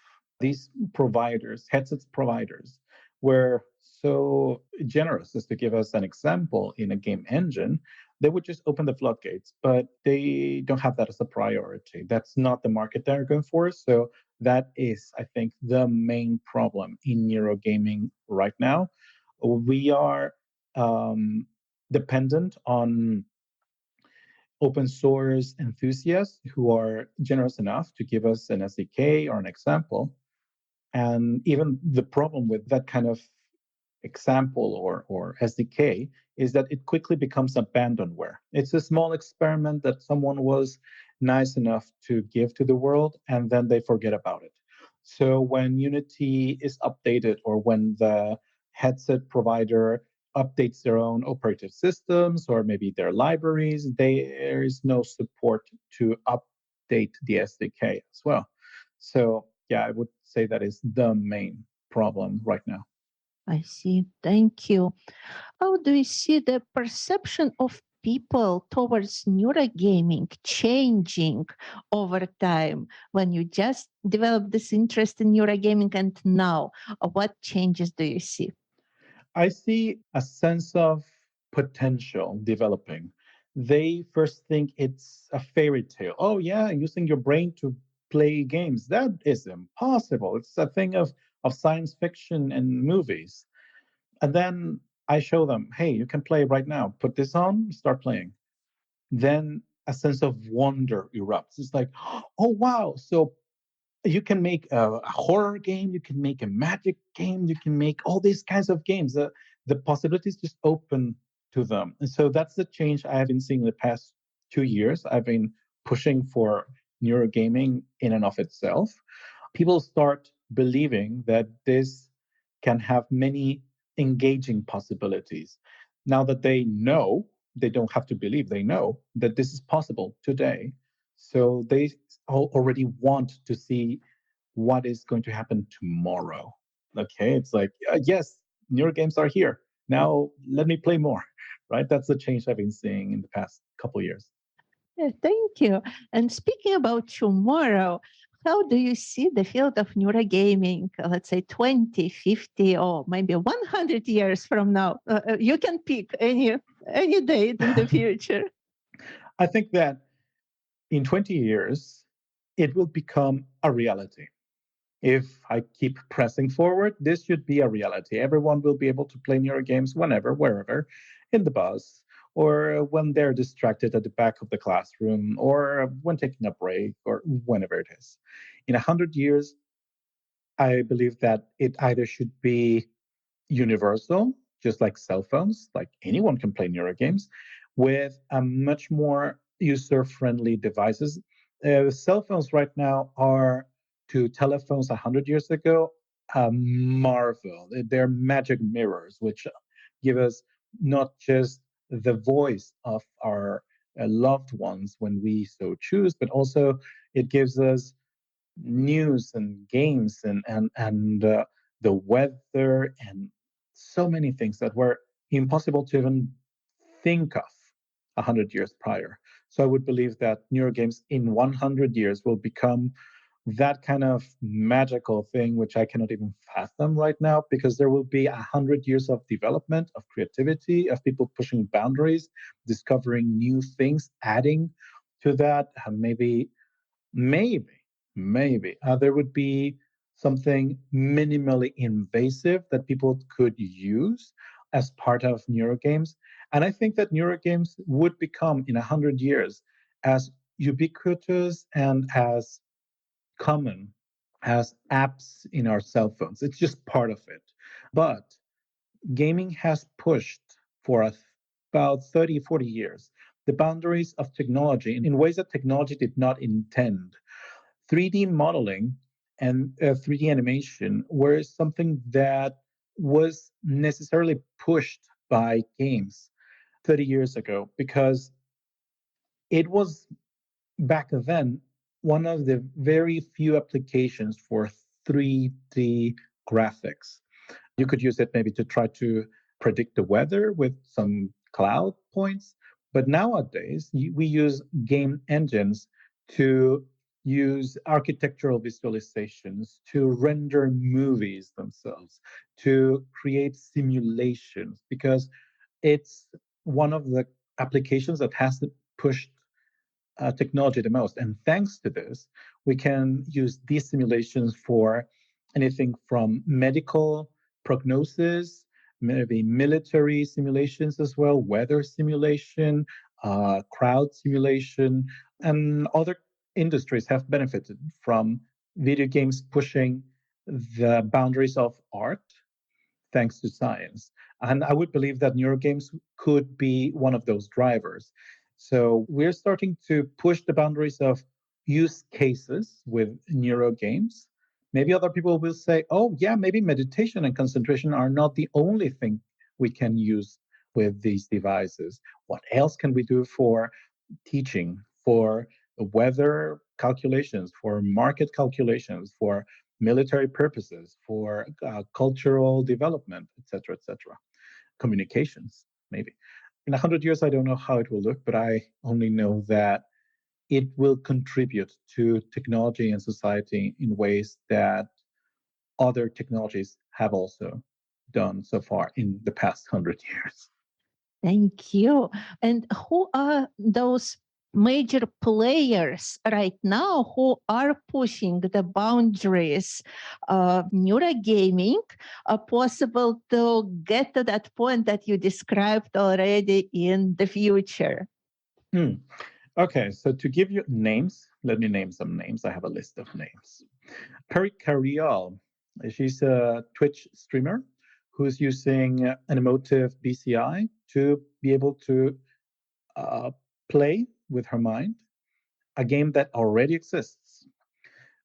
these providers, headsets providers, were so generous as to give us an example in a game engine, they would just open the floodgates, but they don't have that as a priority. That's not the market they're going for. So that is, I think, the main problem in neurogaming right now. We are um, dependent on open source enthusiasts who are generous enough to give us an SDK or an example. And even the problem with that kind of example or SDK is that it quickly becomes abandonware. It's a small experiment that someone was nice enough to give to the world, and then they forget about it. So when Unity is updated or when the headset provider updates their own operative systems or maybe their libraries, there is no support to update the SDK as well. So yeah, I would say that is the main problem right now. I see. Thank you. How do you see the perception of people towards neurogaming changing over time when you just developed this interest in neurogaming and now? What changes do you see? I see a sense of potential developing. They first think it's a fairy tale. Oh, yeah, using your brain to play games. That is impossible. It's a thing of science fiction and movies. And then I show them, hey, you can play right now. Put this on, start playing. Then a sense of wonder erupts. It's like, oh, wow. So you can make a horror game, you can make a magic game, you can make all these kinds of games. The possibilities just open to them. And so that's the change I have been seeing in the past 2 years. I've been pushing for neurogaming in and of itself. People start believing that this can have many engaging possibilities. Now that they know, they don't have to believe, they know that this is possible today. So they already want to see what is going to happen tomorrow. Okay, it's like, yes, neuro games are here. Now let me play more, right? That's the change I've been seeing in the past couple of years. Yeah, thank you. And speaking about tomorrow, how do you see the field of neurogaming, let's say 20, 50, or maybe 100 years from now? You can pick any date in the future. I think that in 20 years, it will become a reality. If I keep pressing forward, this should be a reality. Everyone will be able to play neuro games whenever, wherever, in the bus, or when they're distracted at the back of the classroom, or when taking a break, or whenever it is. In 100 years, I believe that it either should be universal, just like cell phones, like anyone can play neuro games, with a much more user-friendly devices. Cell phones right now are to telephones 100 years ago a marvel. They're magic mirrors, which give us not just the voice of our loved ones when we so choose, but also it gives us news and games and the weather and so many things that were impossible to even think of 100 years prior. So I would believe that neurogames in 100 years will become that kind of magical thing, which I cannot even fathom right now, because there will be 100 years of development, of creativity, of people pushing boundaries, discovering new things, adding to that, maybe, maybe there would be something minimally invasive that people could use as part of neurogames. And I think that neurogames would become in 100 years as ubiquitous and as common as apps in our cell phones. It's just part of it. But gaming has pushed for about 30, 40 years the boundaries of technology in ways that technology did not intend. 3D modeling and 3D animation were something that was necessarily pushed by games 30 years ago because it was back then one of the very few applications for 3D graphics. You could use it maybe to try to predict the weather with some cloud points. But nowadays, we use game engines to use architectural visualizations, to render movies themselves, to create simulations, because it's one of the applications that has pushed technology the most. And thanks to this, we can use these simulations for anything from medical prognosis, maybe military simulations as well, weather simulation, crowd simulation, and other industries have benefited from video games pushing the boundaries of art thanks to science. And I would believe that neurogames could be one of those drivers. So we're starting to push the boundaries of use cases with neurogames. Maybe other people will say, oh, yeah, maybe meditation and concentration are not the only thing we can use with these devices. What else can we do for teaching, for weather calculations, for market calculations, for military purposes, for cultural development, etc., etc. Communications, maybe. In 100 years, I don't know how it will look, but I only know that it will contribute to technology and society in ways that other technologies have also done so far in the past 100 years. Thank you. And who are those major players right now who are pushing the boundaries of neurogaming, possible to get to that point that you described already in the future? Hmm. Okay, so to give you names, let me name some names. I have a list of names. Perry Carrial, she's a Twitch streamer who's using an emotive BCI to be able to uh, play with her mind a game that already exists.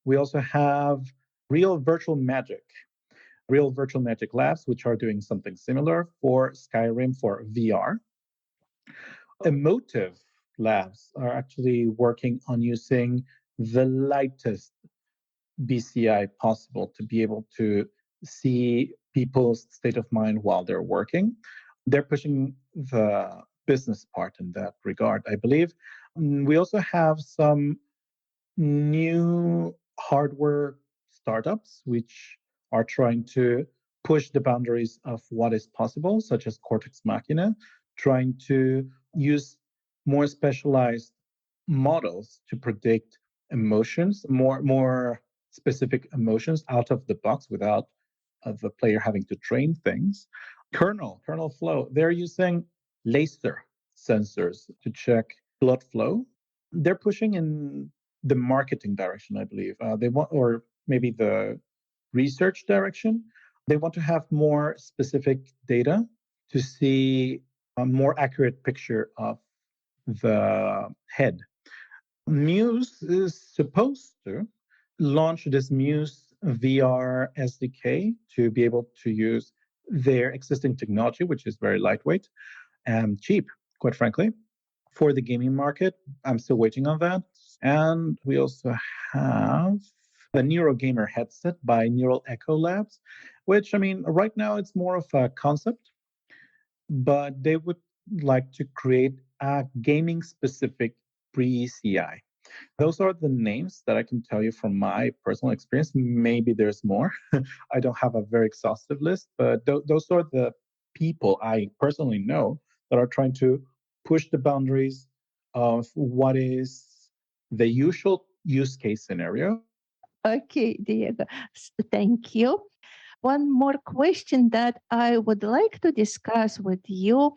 We also have Real Virtual Magic, Real Virtual Magic Labs, which are doing something similar for Skyrim for VR. Emotive Labs are actually working on using the lightest BCI possible to be able to see people's state of mind while they're working. They're pushing the business part in that regard, I believe. We also have some new hardware startups which are trying to push the boundaries of what is possible, such as Cortex Machina, trying to use more specialized models to predict emotions, more specific emotions out of the box without the player having to train things. Kernel Flow, they're using laser sensors to check blood flow. They're pushing in the marketing direction, I believe. They want, or maybe the research direction. They want to have more specific data to see a more accurate picture of the head. Muse is supposed to launch this Muse VR SDK to be able to use their existing technology, which is very lightweight and cheap, quite frankly, for the gaming market. I'm still waiting on that. And we also have the Neuro Gamer headset by Neural Echo Labs, which, I mean, right now it's more of a concept, but they would like to create a gaming specific pre-CI. Those are the names that I can tell you from my personal experience. Maybe there's more. I don't have a very exhaustive list, but those are the people I personally know that are trying to push the boundaries of what is the usual use case scenario. Okay, Diego, thank you. One more question that I would like to discuss with you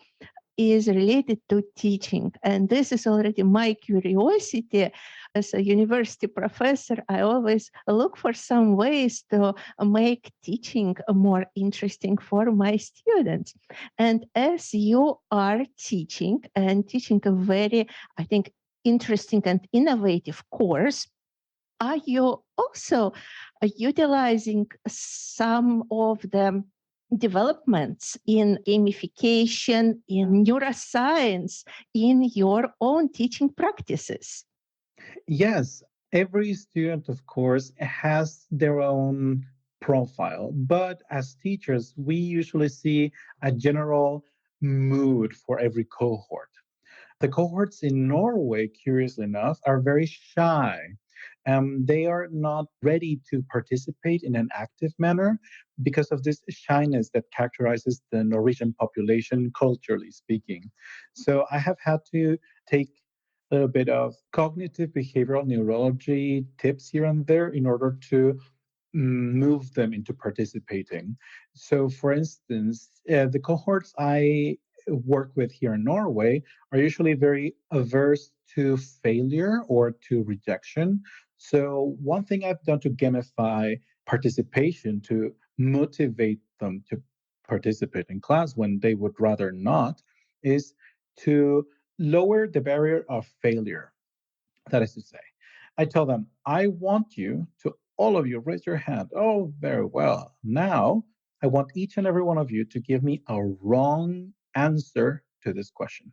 is related to teaching. And this is already my curiosity. As a university professor, I always look for some ways to make teaching more interesting for my students. And as you are teaching and teaching a very, I think, interesting and innovative course, are you also utilizing some of the developments in gamification, in neuroscience, in your own teaching practices? Yes, every student, of course, has their own profile, but as teachers, we usually see a general mood for every cohort. The cohorts in Norway, curiously enough, are very shy. They are not ready to participate in an active manner because of this shyness that characterizes the Norwegian population, culturally speaking. So I have had to take a little bit of cognitive behavioral neurology tips here and there in order to move them into participating. So, for instance, the cohorts I work with here in Norway are usually very averse to failure or to rejection. So, one thing I've done to gamify participation to motivate them to participate in class when they would rather not is to lower the barrier of failure. That is to say, I tell them, I want you to, all of you, raise your hand. Oh, very well. Now, I want each and every one of you to give me a wrong answer to this question.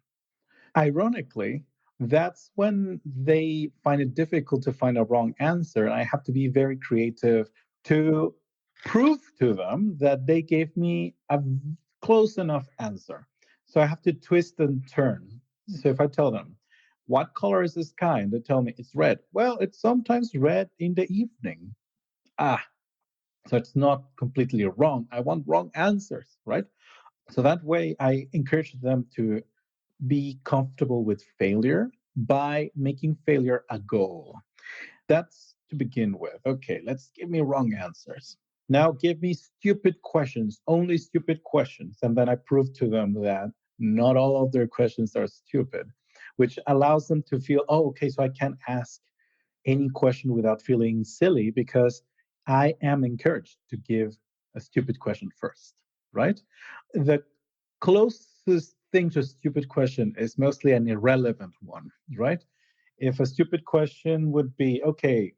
Ironically, that's when they find it difficult to find a wrong answer. And I have to be very creative to prove to them that they gave me a close enough answer. So I have to twist and turn. So if I tell them, what color is the sky? And they tell me it's red. Well, it's sometimes red in the evening. Ah, so it's not completely wrong. I want wrong answers, right? So that way I encourage them to be comfortable with failure by making failure a goal. That's to begin with. Okay, let's give me wrong answers. Now give me stupid questions, only stupid questions. And then I prove to them that not all of their questions are stupid, which allows them to feel, oh, okay, so I can ask any question without feeling silly because I am encouraged to give a stupid question first, right? The closest thing to a stupid question is mostly an irrelevant one, right? If a stupid question would be, okay,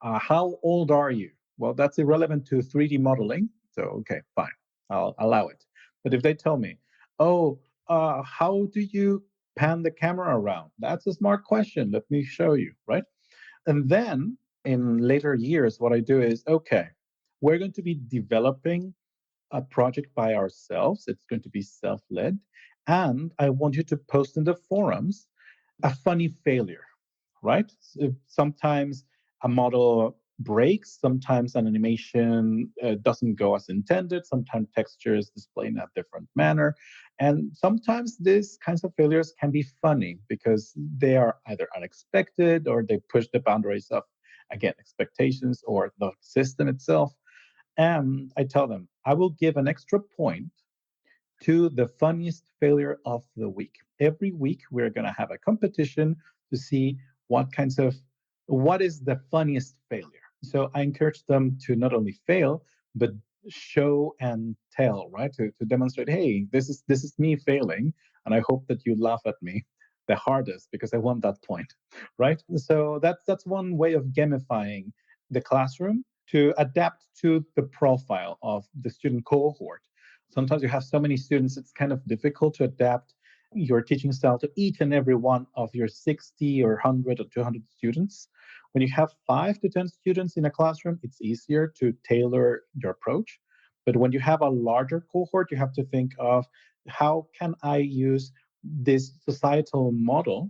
how old are you? Well, that's irrelevant to 3D modeling. So, okay, fine, I'll allow it. But if they tell me, oh, how do you pan the camera around? That's a smart question. Let me show you, right? And then in later years, what I do is, okay, we're going to be developing a project by ourselves. It's going to be self led. And I want you to post in the forums a funny failure, right? So sometimes a model breaks, sometimes an animation doesn't go as intended, sometimes texture is displayed in a different manner. And sometimes these kinds of failures can be funny because they are either unexpected or they push the boundaries of, again, expectations or the system itself. And I tell them, I will give an extra point to the funniest failure of the week. Every week, we're going to have a competition to see what is the funniest failure. So I encourage them to not only fail, but show and tell, right? To demonstrate, hey, this is me failing, and I hope that you laugh at me the hardest because I want that point, right? So that's one way of gamifying the classroom to adapt to the profile of the student cohort. Sometimes you have so many students, it's kind of difficult to adapt your teaching style to each and every one of your 60 or 100 or 200 students. When you have 5 to 10 students in a classroom, it's easier to tailor your approach. But when you have a larger cohort, you have to think of how can I use this societal model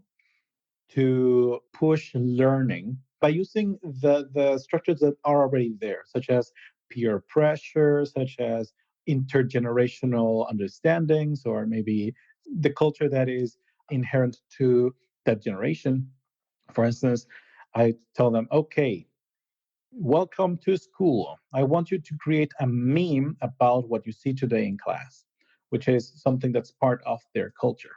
to push learning by using the structures that are already there, such as peer pressure, such as intergenerational understandings, or maybe the culture that is inherent to that generation. For instance, I tell them, okay, welcome to school. I want you to create a meme about what you see today in class, which is something that's part of their culture.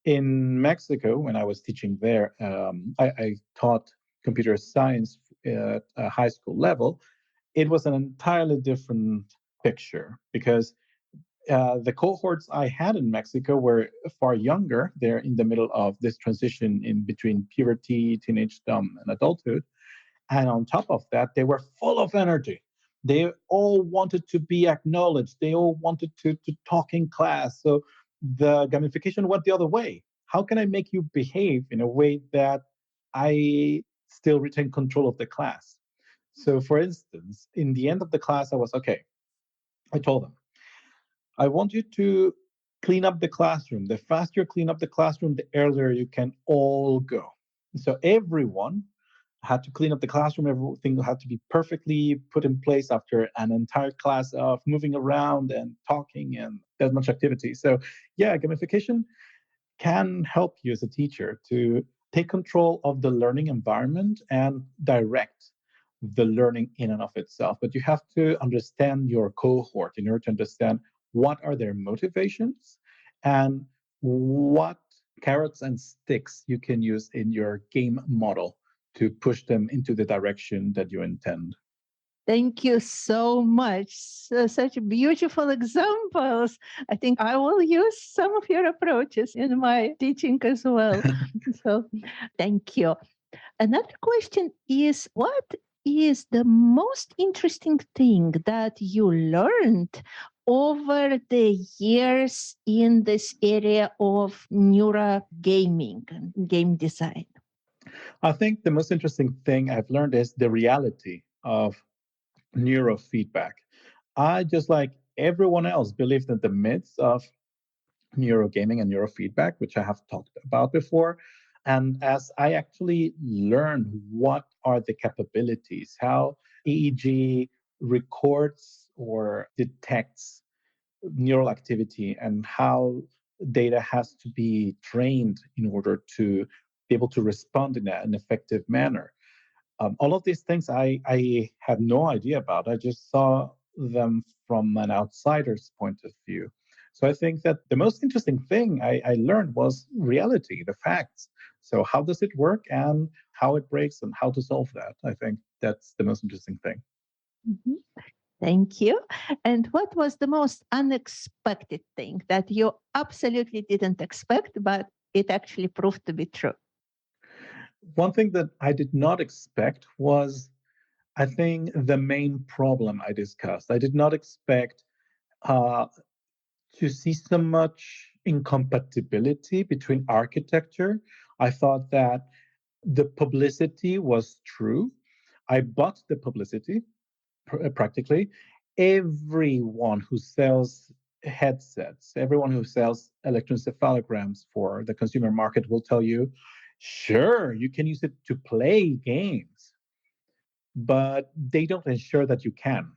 In Mexico, when I was teaching there, I taught computer science at a high school level. It was an entirely different picture because the cohorts I had in Mexico were far younger. They're in the middle of this transition in between puberty, teenagedom, and adulthood. And on top of that, they were full of energy. They all wanted to be acknowledged. They all wanted to talk in class. So the gamification went the other way. How can I make you behave in a way that I still retain control of the class? So, for instance, in the end of the class, I was okay. I told them, I want you to clean up the classroom. The faster you clean up the classroom, the earlier you can all go. So everyone had to clean up the classroom. Everything had to be perfectly put in place after an entire class of moving around and talking and that much activity. So, yeah, gamification can help you as a teacher to take control of the learning environment and direct the learning in and of itself. But you have to understand your cohort in order to understand what are their motivations and what carrots and sticks you can use in your game model to push them into the direction that you intend. Thank you so much. Such beautiful examples. I think I will use some of your approaches in my teaching as well. So, thank you. Another question is, what is the most interesting thing that you learned over the years in this area of neuro gaming and game design? I think the most interesting thing I've learned is the reality of neurofeedback. I, just like everyone else, believed in the myths of neurogaming and neurofeedback, which I have talked about before. And as I actually learned what are the capabilities, how EEG records or detects neural activity, and how data has to be trained in order to be able to respond in an effective manner. All of these things I had no idea about. I just saw them from an outsider's point of view. So I think that the most interesting thing I learned was reality, the facts. So how does it work and how it breaks and how to solve that? I think that's the most interesting thing. Mhm. Thank you. And what was the most unexpected thing that you absolutely didn't expect, but it actually proved to be true? One thing that I did not expect was, I think, the main problem I discussed. I did not expect uh, to see so much incompatibility between architecture. I thought that the publicity was true. I bought the publicity practically. Everyone who sells headsets, everyone who sells electroencephalograms for the consumer market will tell you, sure, you can use it to play games, but they don't ensure that you can.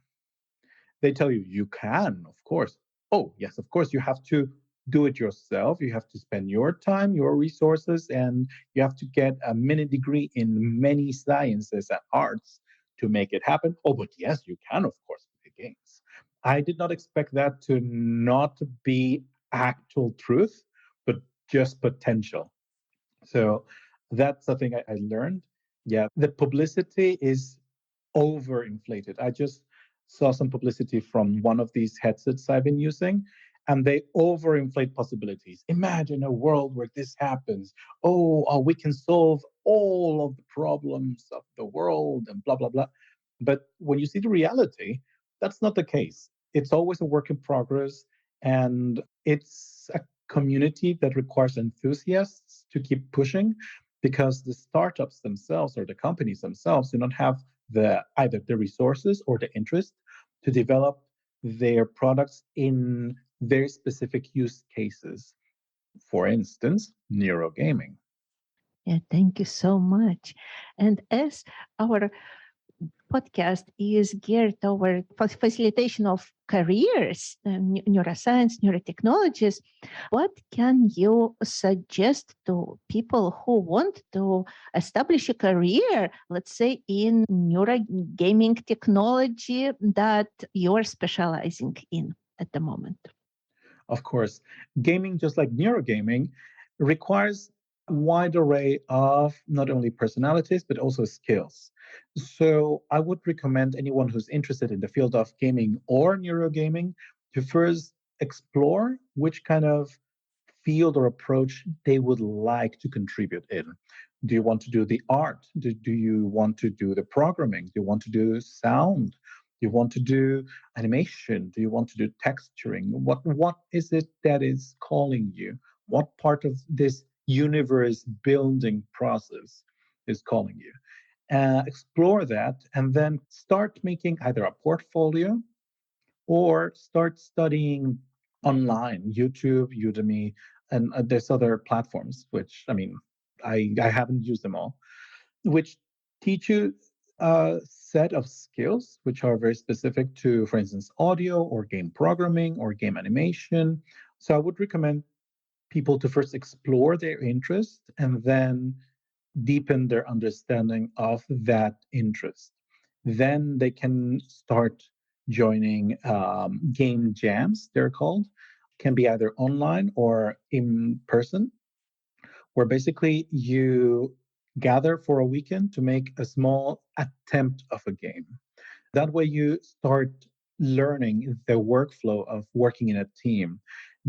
They tell you you can, of course. Oh, yes, of course, you have to do it yourself. You have to spend your time, your resources, and you have to get a mini degree in many sciences and arts to make it happen. Oh, but yes, you can, of course, play games. I did not expect that to not be actual truth, but just potential. So that's the thing I learned. Yeah, the publicity is overinflated. I just saw some publicity from one of these headsets I've been using, and they overinflate possibilities. Imagine a world where this happens. We can solve all of the problems of the world and blah, blah, blah. But when you see the reality, that's not the case. It's always a work in progress, and it's a community that requires enthusiasts to keep pushing, because the startups themselves or the companies themselves do not have either the resources or the interest to develop their products in very specific use cases. For instance, neuro gaming. Yeah, thank you so much. And as our podcast is geared toward facilitation of careers, neuroscience, neurotechnologies, what can you suggest to people who want to establish a career, let's say in neurogaming technology that you're specializing in at the moment? Of course, gaming, just like neurogaming, requires a wide array of not only personalities, but also skills. So I would recommend anyone who's interested in the field of gaming or neurogaming to first explore which kind of field or approach they would like to contribute in. Do you want to do the art? Do you want to do the programming? Do you want to do sound? Do you want to do animation? Do you want to do texturing? What is it that is calling you? What part of this universe building process is calling you? Explore that and then start making either a portfolio or start studying online, YouTube, Udemy, and there's other platforms, which I mean, I haven't used them all, which teach you a set of skills which are very specific to, for instance, audio or game programming or game animation. So I would recommend people to first explore their interest and then deepen their understanding of that interest. Then they can start joining game jams, they're called, can be either online or in person, where basically you gather for a weekend to make a small attempt of a game. That way, you start learning the workflow of working in a team.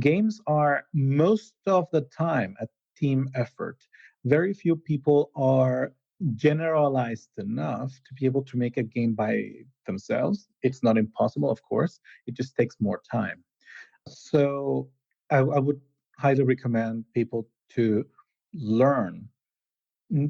Games are most of the time a team effort. Very few people are generalized enough to be able to make a game by themselves. It's not impossible, of course, it just takes more time. So, I would highly recommend people to learn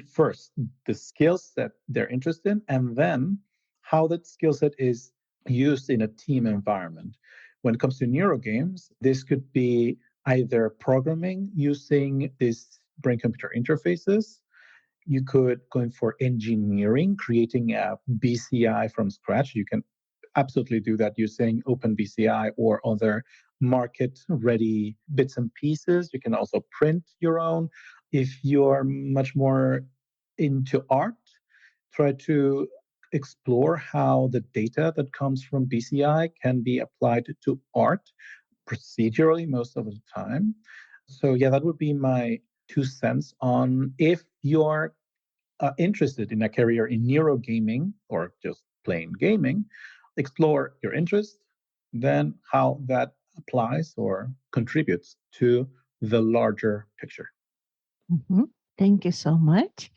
first the skill set they're interested in, and then how that skill set is used in a team environment. When it comes to neuro games, this could be either programming using these brain computer interfaces. You could go in for engineering, creating a BCI from scratch. You can absolutely do that using OpenBCI or other market ready bits and pieces. You can also print your own. If you're much more into art, try to explore how the data that comes from BCI can be applied to art procedurally most of the time. So, yeah, that would be my 2 cents on if you're interested in a career in neuro gaming or just plain gaming, explore your interest, then how that applies or contributes to the larger picture. Mhm. Thank you so much.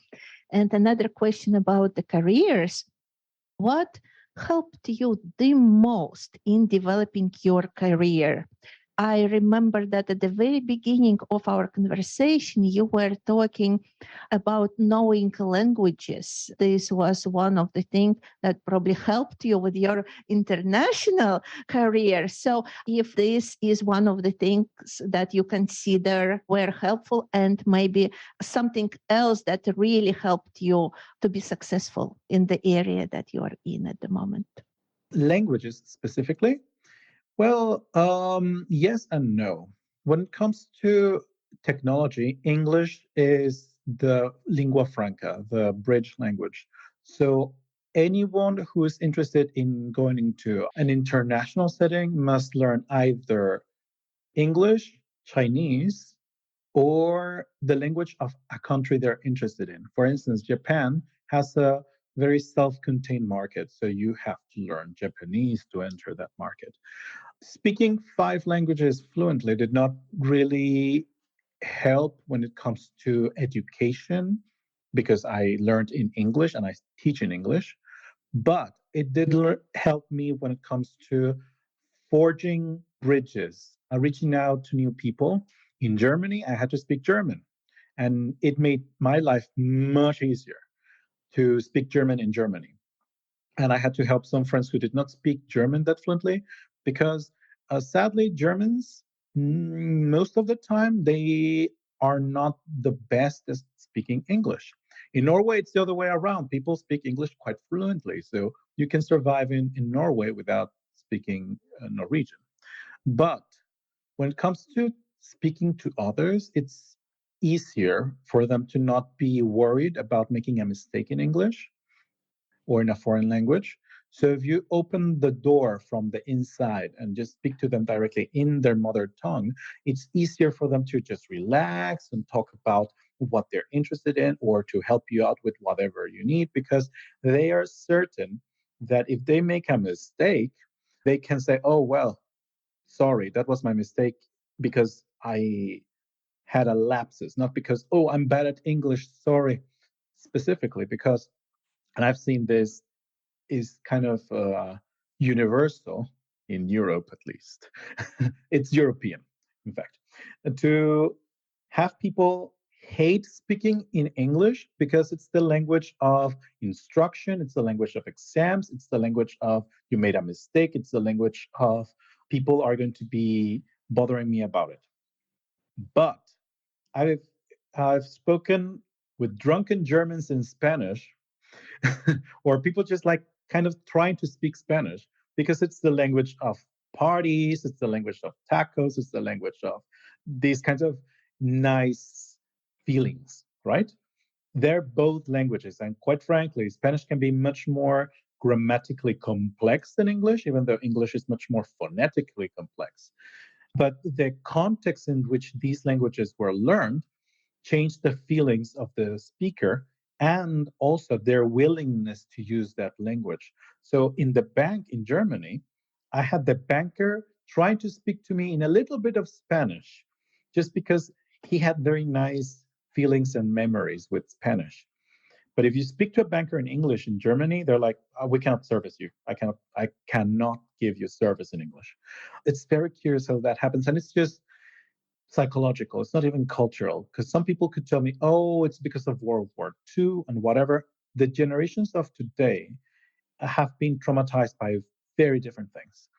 And another question about the careers. What helped you the most in developing your career? I remember that at the very beginning of our conversation, you were talking about knowing languages. This was one of the things that probably helped you with your international career. So, if this is one of the things that you consider were helpful, and maybe something else that really helped you to be successful in the area that you are in at the moment. Languages specifically, well, yes and no. When it comes to technology, English is the lingua franca, the bridge language. So anyone who is interested in going into an international setting must learn either English, Chinese, or the language of a country they're interested in. For instance, Japan has a very self contained market, so you have to learn Japanese to enter that market. Speaking 5 languages fluently did not really help when it comes to education because I learned in English and I teach in English, but it did help me when it comes to forging bridges, reaching out to new people. In Germany, I had to speak German, and it made my life much easier to speak German in Germany. And I had to help some friends who did not speak German that fluently because sadly, Germans, most of the time, they are not the best at speaking English. In Norway, it's the other way around. People speak English quite fluently. So you can survive in Norway without speaking Norwegian. But when it comes to speaking to others, it's easier for them to not be worried about making a mistake in English or in a foreign language. So if you open the door from the inside and just speak to them directly in their mother tongue, it's easier for them to just relax and talk about what they're interested in or to help you out with whatever you need because they are certain that if they make a mistake, they can say, oh, well, sorry, that was my mistake because I had a lapsus, not because, oh, I'm bad at English, sorry, specifically because, and I've seen this is kind of universal in Europe, at least. It's European, in fact, to have people hate speaking in English because it's the language of instruction, it's the language of exams, it's the language of you made a mistake, it's the language of people are going to be bothering me about it. But I've spoken with drunken Germans in Spanish or people just like kind of trying to speak Spanish because it's the language of parties, it's the language of tacos, it's the language of these kinds of nice feelings, right? They're both languages. And quite frankly, Spanish can be much more grammatically complex than English, even though English is much more phonetically complex. But the context in which these languages were learned changed the feelings of the speaker and also their willingness to use that language. So in the bank in Germany, I had the banker trying to speak to me in a little bit of Spanish just because he had very nice feelings and memories with Spanish. But if you speak to a banker in English in Germany, they're like, "Oh, we cannot service you. I cannot give you service in English." It's very curious how that happens. And it's just psychological. It's not even cultural. Because some people could tell me, oh, it's because of World War II and whatever. The generations of today have been traumatized by very different things.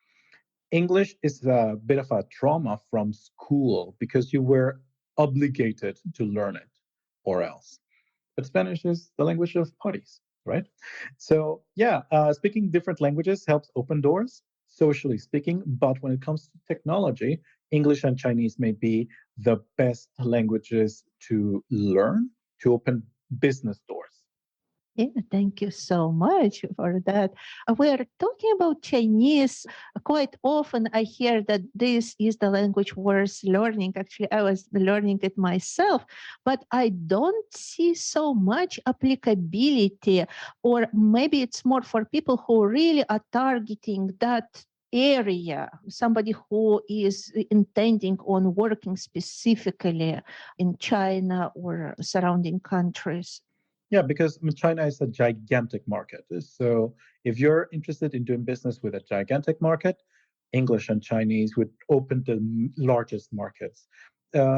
English is a bit of a trauma from school because you were obligated to learn it or else. But Spanish is the language of parties, right? So, yeah, speaking different languages helps open doors, socially speaking. But when it comes to technology, English and Chinese may be the best languages to learn to open business doors. Yeah, thank you so much for that. We are talking about Chinese. Quite often, I hear that this is the language worth learning. Actually, I was learning it myself, but I don't see so much applicability, or maybe it's more for people who really are targeting that area, somebody who is intending on working specifically in China or surrounding countries. Yeah, because China is a gigantic market. So if you're interested in doing business with a gigantic market, English and Chinese would open the largest markets.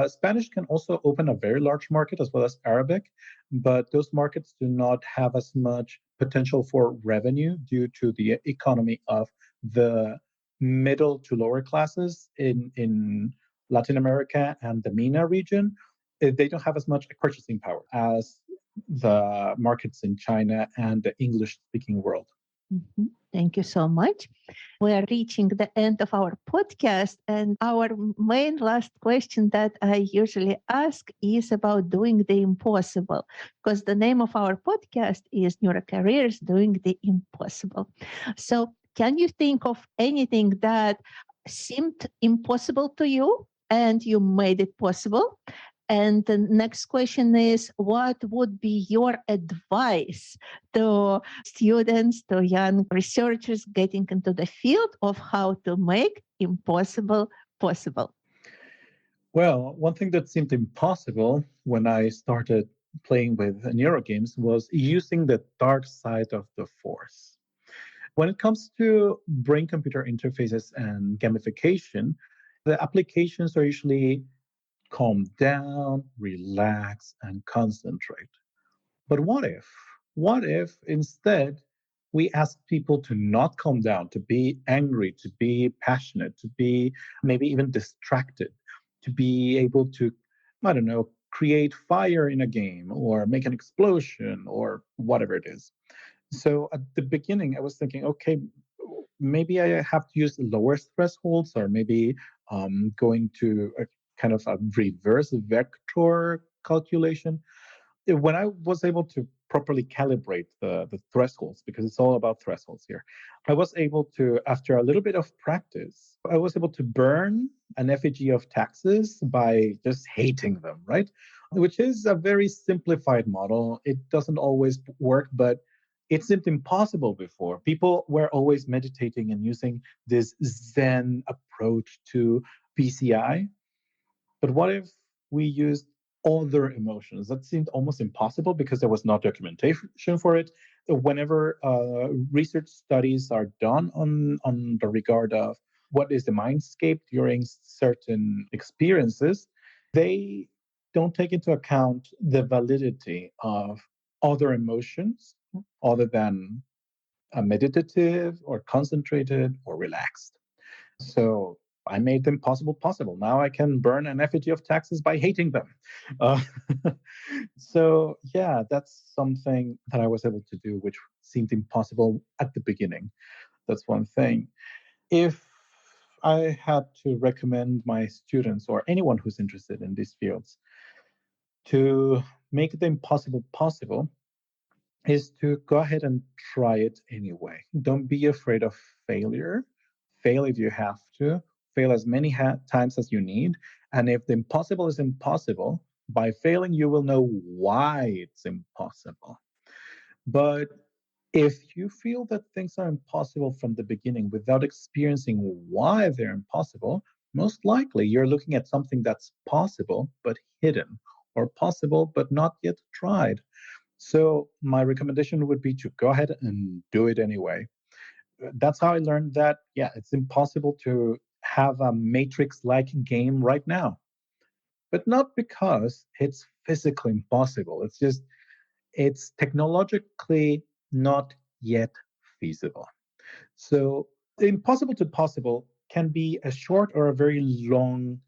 Spanish can also open a very large market as well as Arabic, but those markets do not have as much potential for revenue due to the economy of the middle to lower classes in Latin America and the MENA region. They don't have as much purchasing power as the markets in China and the English speaking world. Mhm. Thank you so much. We are reaching the end of our podcast, and our main last question that I usually ask is about doing the impossible, because the name of our podcast is Neuro Careers Doing the Impossible. So, can you think of anything that seemed impossible to you and you made it possible? And the next question is, what would be your advice to students, to young researchers getting into the field of how to make impossible possible? Well, one thing that seemed impossible when I started playing with Neuro games was using the dark side of the force. When it comes to brain computer interfaces and gamification, the applications are usually calm down, relax, and concentrate. But what if? What if instead we ask people to not calm down, to be angry, to be passionate, to be maybe even distracted, to be able to, I don't know, create fire in a game or make an explosion or whatever it is. So at the beginning, I was thinking, okay, maybe I have to use lower thresholds or maybe going to a kind of a reverse vector calculation when I was able to properly calibrate the thresholds, because it's all about thresholds here, I was able to, after a little bit of practice, I was able to burn an effigy of taxes by just hating them, right? Which is a very simplified model. It doesn't always work, but it seemed impossible before. People were always meditating and using this Zen approach to BCI. But what if we used other emotions? That seemed almost impossible because there was no documentation for it. Whenever research studies are done on the regard of what is the mindscape during certain experiences, they don't take into account the validity of other emotions other than a meditative or concentrated or relaxed. So I made the impossible possible. Now I can burn an effigy of taxes by hating them. Uh, so, yeah, that's something that I was able to do, which seemed impossible at the beginning. That's one thing. If I had to recommend my students or anyone who's interested in these fields to make the impossible possible, is to go ahead and try it anyway. Don't be afraid of failure. Fail if you have to, fail as many times as you need. And if the impossible is impossible, by failing, you will know why it's impossible. But if you feel that things are impossible from the beginning without experiencing why they're impossible, most likely you're looking at something that's possible but hidden, or possible but not yet tried. So my recommendation would be to go ahead and do it anyway. That's how I learned that, yeah, it's impossible to have a Matrix-like game right now. But not because it's physically impossible. It's just, it's technologically not yet feasible. So impossible to possible can be a short or a very long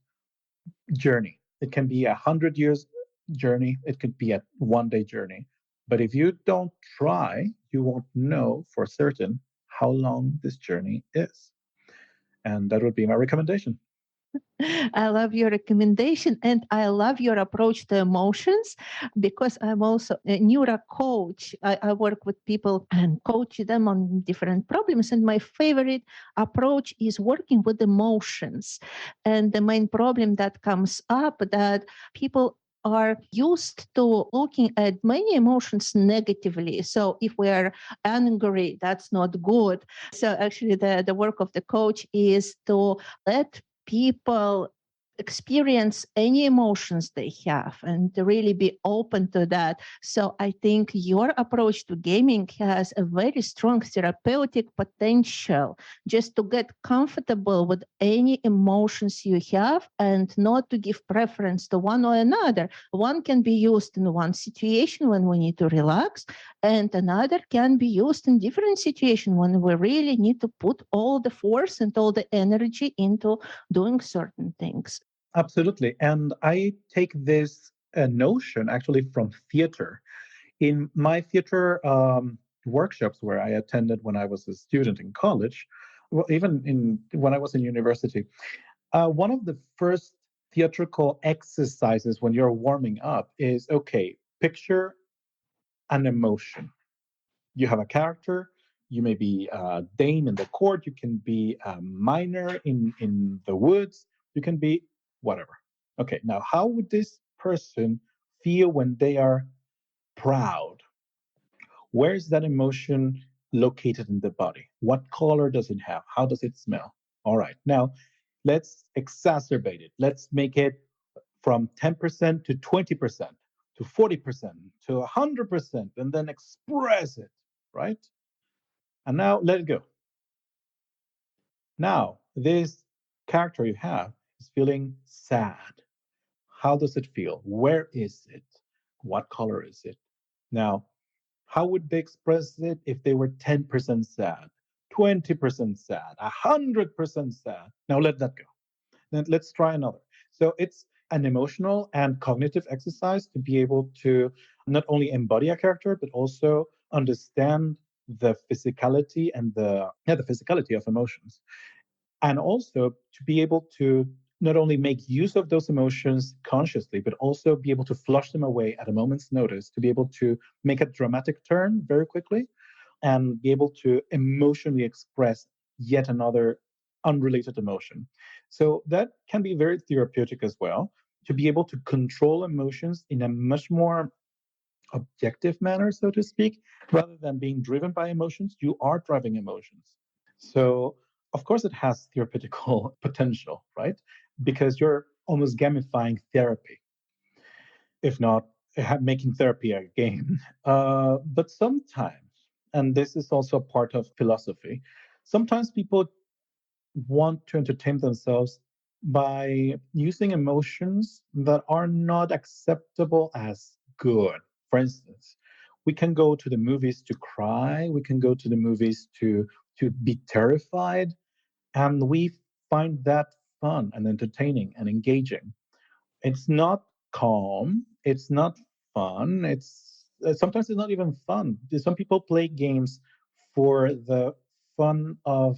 journey. It can be 100 years journey. It could be a 1 day journey. But if you don't try, you won't know for certain how long this journey is. And that would be my recommendation. I love your recommendation and I love your approach to emotions because I'm also a neuro coach. I work with people and coach them on different problems. And my favorite approach is working with emotions. And the main problem that comes up that people are used to looking at many emotions negatively. So if we are angry, that's not good. So actually the work of the coach is to let people experience any emotions they have and to really be open to that. So I think your approach to gaming has a very strong therapeutic potential just to get comfortable with any emotions you have and not to give preference to one or another. One can be used in one situation when we need to relax, and another can be used in different situation when we really need to put all the force and all the energy into doing certain things. Absolutely. And I take this notion actually from theater. In my theater workshops where I attended when I was a student in college, well, even when I was in university, one of the first theatrical exercises when you're warming up is, okay, picture an emotion. You have a character. You may be a dame in the court. You can be a miner in the woods. You can be whatever. Okay, now how would this person feel when they are proud? Where is that emotion located in the body? What color does it have? How does it smell? All right, now let's exacerbate it. Let's make it from 10% to 20% to 40% to 100%, and then express it, right? And now let it go. Now, this character you have is feeling sad. How does it feel? Where is it? What color is it? Now, how would they express it if they were 10% sad, 20% sad, 100% sad? Now let that go. Then let's try another. So it's an emotional and cognitive exercise to be able to not only embody a character, but also understand the physicality and the physicality of emotions, and also to be able to not only make use of those emotions consciously, but also be able to flush them away at a moment's notice, to be able to make a dramatic turn very quickly and be able to emotionally express yet another unrelated emotion. So that can be very therapeutic as well, to be able to control emotions in a much more objective manner, so to speak, rather than being driven by emotions. You are driving emotions. So, of course, it has therapeutical potential, right? Because you're almost gamifying therapy, if not making therapy a game. But sometimes, and this is also a part of philosophy, sometimes people want to entertain themselves by using emotions that are not acceptable as good. For instance, we can go to the movies to cry, we can go to the movies to be terrified, and we find that fun and entertaining and engaging. It's not calm. It's not fun. It's sometimes it's not even fun. Some people play games for the fun of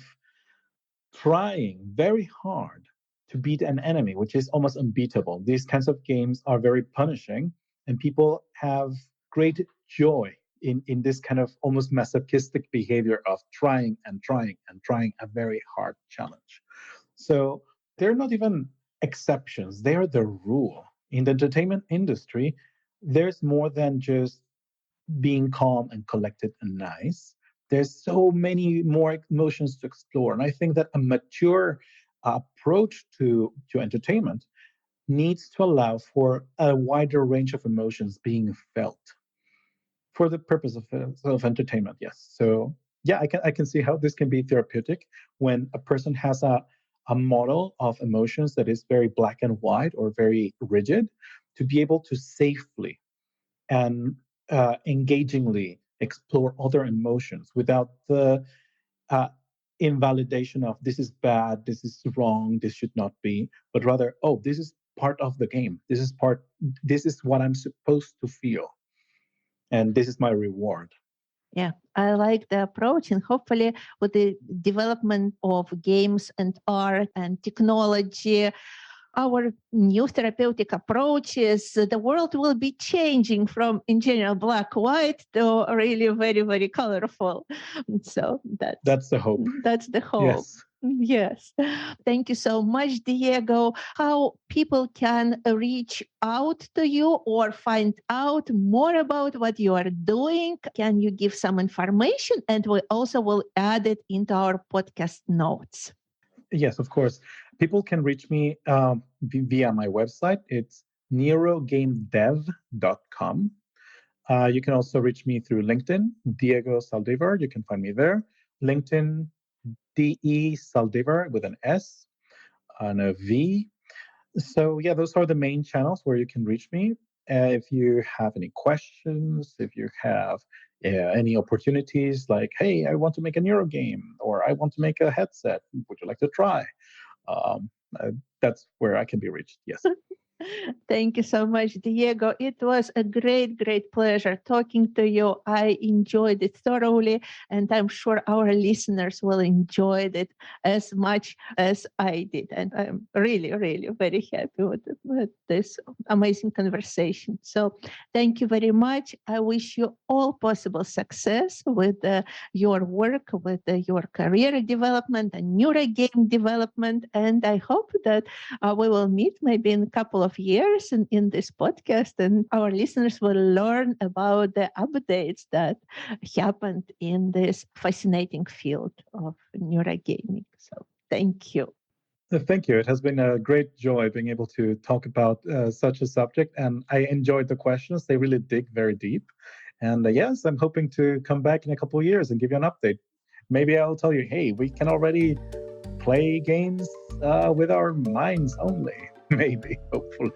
trying very hard to beat an enemy, which is almost unbeatable. These kinds of games are very punishing, and people have great joy in this kind of almost masochistic behavior of trying and trying and trying a very hard challenge. So they're not even exceptions, they're the rule. In the entertainment industry, there's more than just being calm and collected and nice. There's so many more emotions to explore. And I think that a mature approach to entertainment needs to allow for a wider range of emotions being felt for the purpose of entertainment. Yes. So yeah, I can see how this can be therapeutic when a person has a model of emotions that is very black and white or very rigid, to be able to safely and engagingly explore other emotions without the uh, invalidation of this is bad, this is wrong, this should not be, but rather, oh, this is part of the game. This is what I'm supposed to feel, and this is my reward. Yeah, I like the approach, and hopefully, with the development of games and art and technology, our new therapeutic approaches, the world will be changing from, in general, black white to really very very colorful. So That's the hope. that's the hope. Yes. Yes. Thank you so much, Diego. How people can reach out to you or find out more about what you are doing? Can you give some information? And we also will add it into our podcast notes. Yes, of course. People can reach me via my website. It's neurogamedev.com. You can also reach me through LinkedIn, Diego Saldivar. You can find me there. LinkedIn, DE Saldivar with an S and a V. So, yeah, those are the main channels where you can reach me. If you have any questions, if you have any opportunities, like, hey, I want to make a neuro game, or I want to make a headset, would you like to try? Um, that's where I can be reached. Yes. Thank you so much, Diego. It was a great, great pleasure talking to you. I enjoyed it thoroughly, and I'm sure our listeners will enjoy it as much as I did. And I'm really, really very happy with this amazing conversation. So, thank you very much. I wish you all possible success with your work, with your career development and neuro game development. And I hope that we will meet maybe in a couple of years in this podcast, and our listeners will learn about the updates that happened in this fascinating field of neurogaming. So thank you. Thank you. It has been a great joy being able to talk about such a subject, and I enjoyed the questions. They really dig very deep. And yes, I'm hoping to come back in a couple of years and give you an update. Maybe I'll tell you, hey, we can already play games with our minds only. Maybe, hopefully.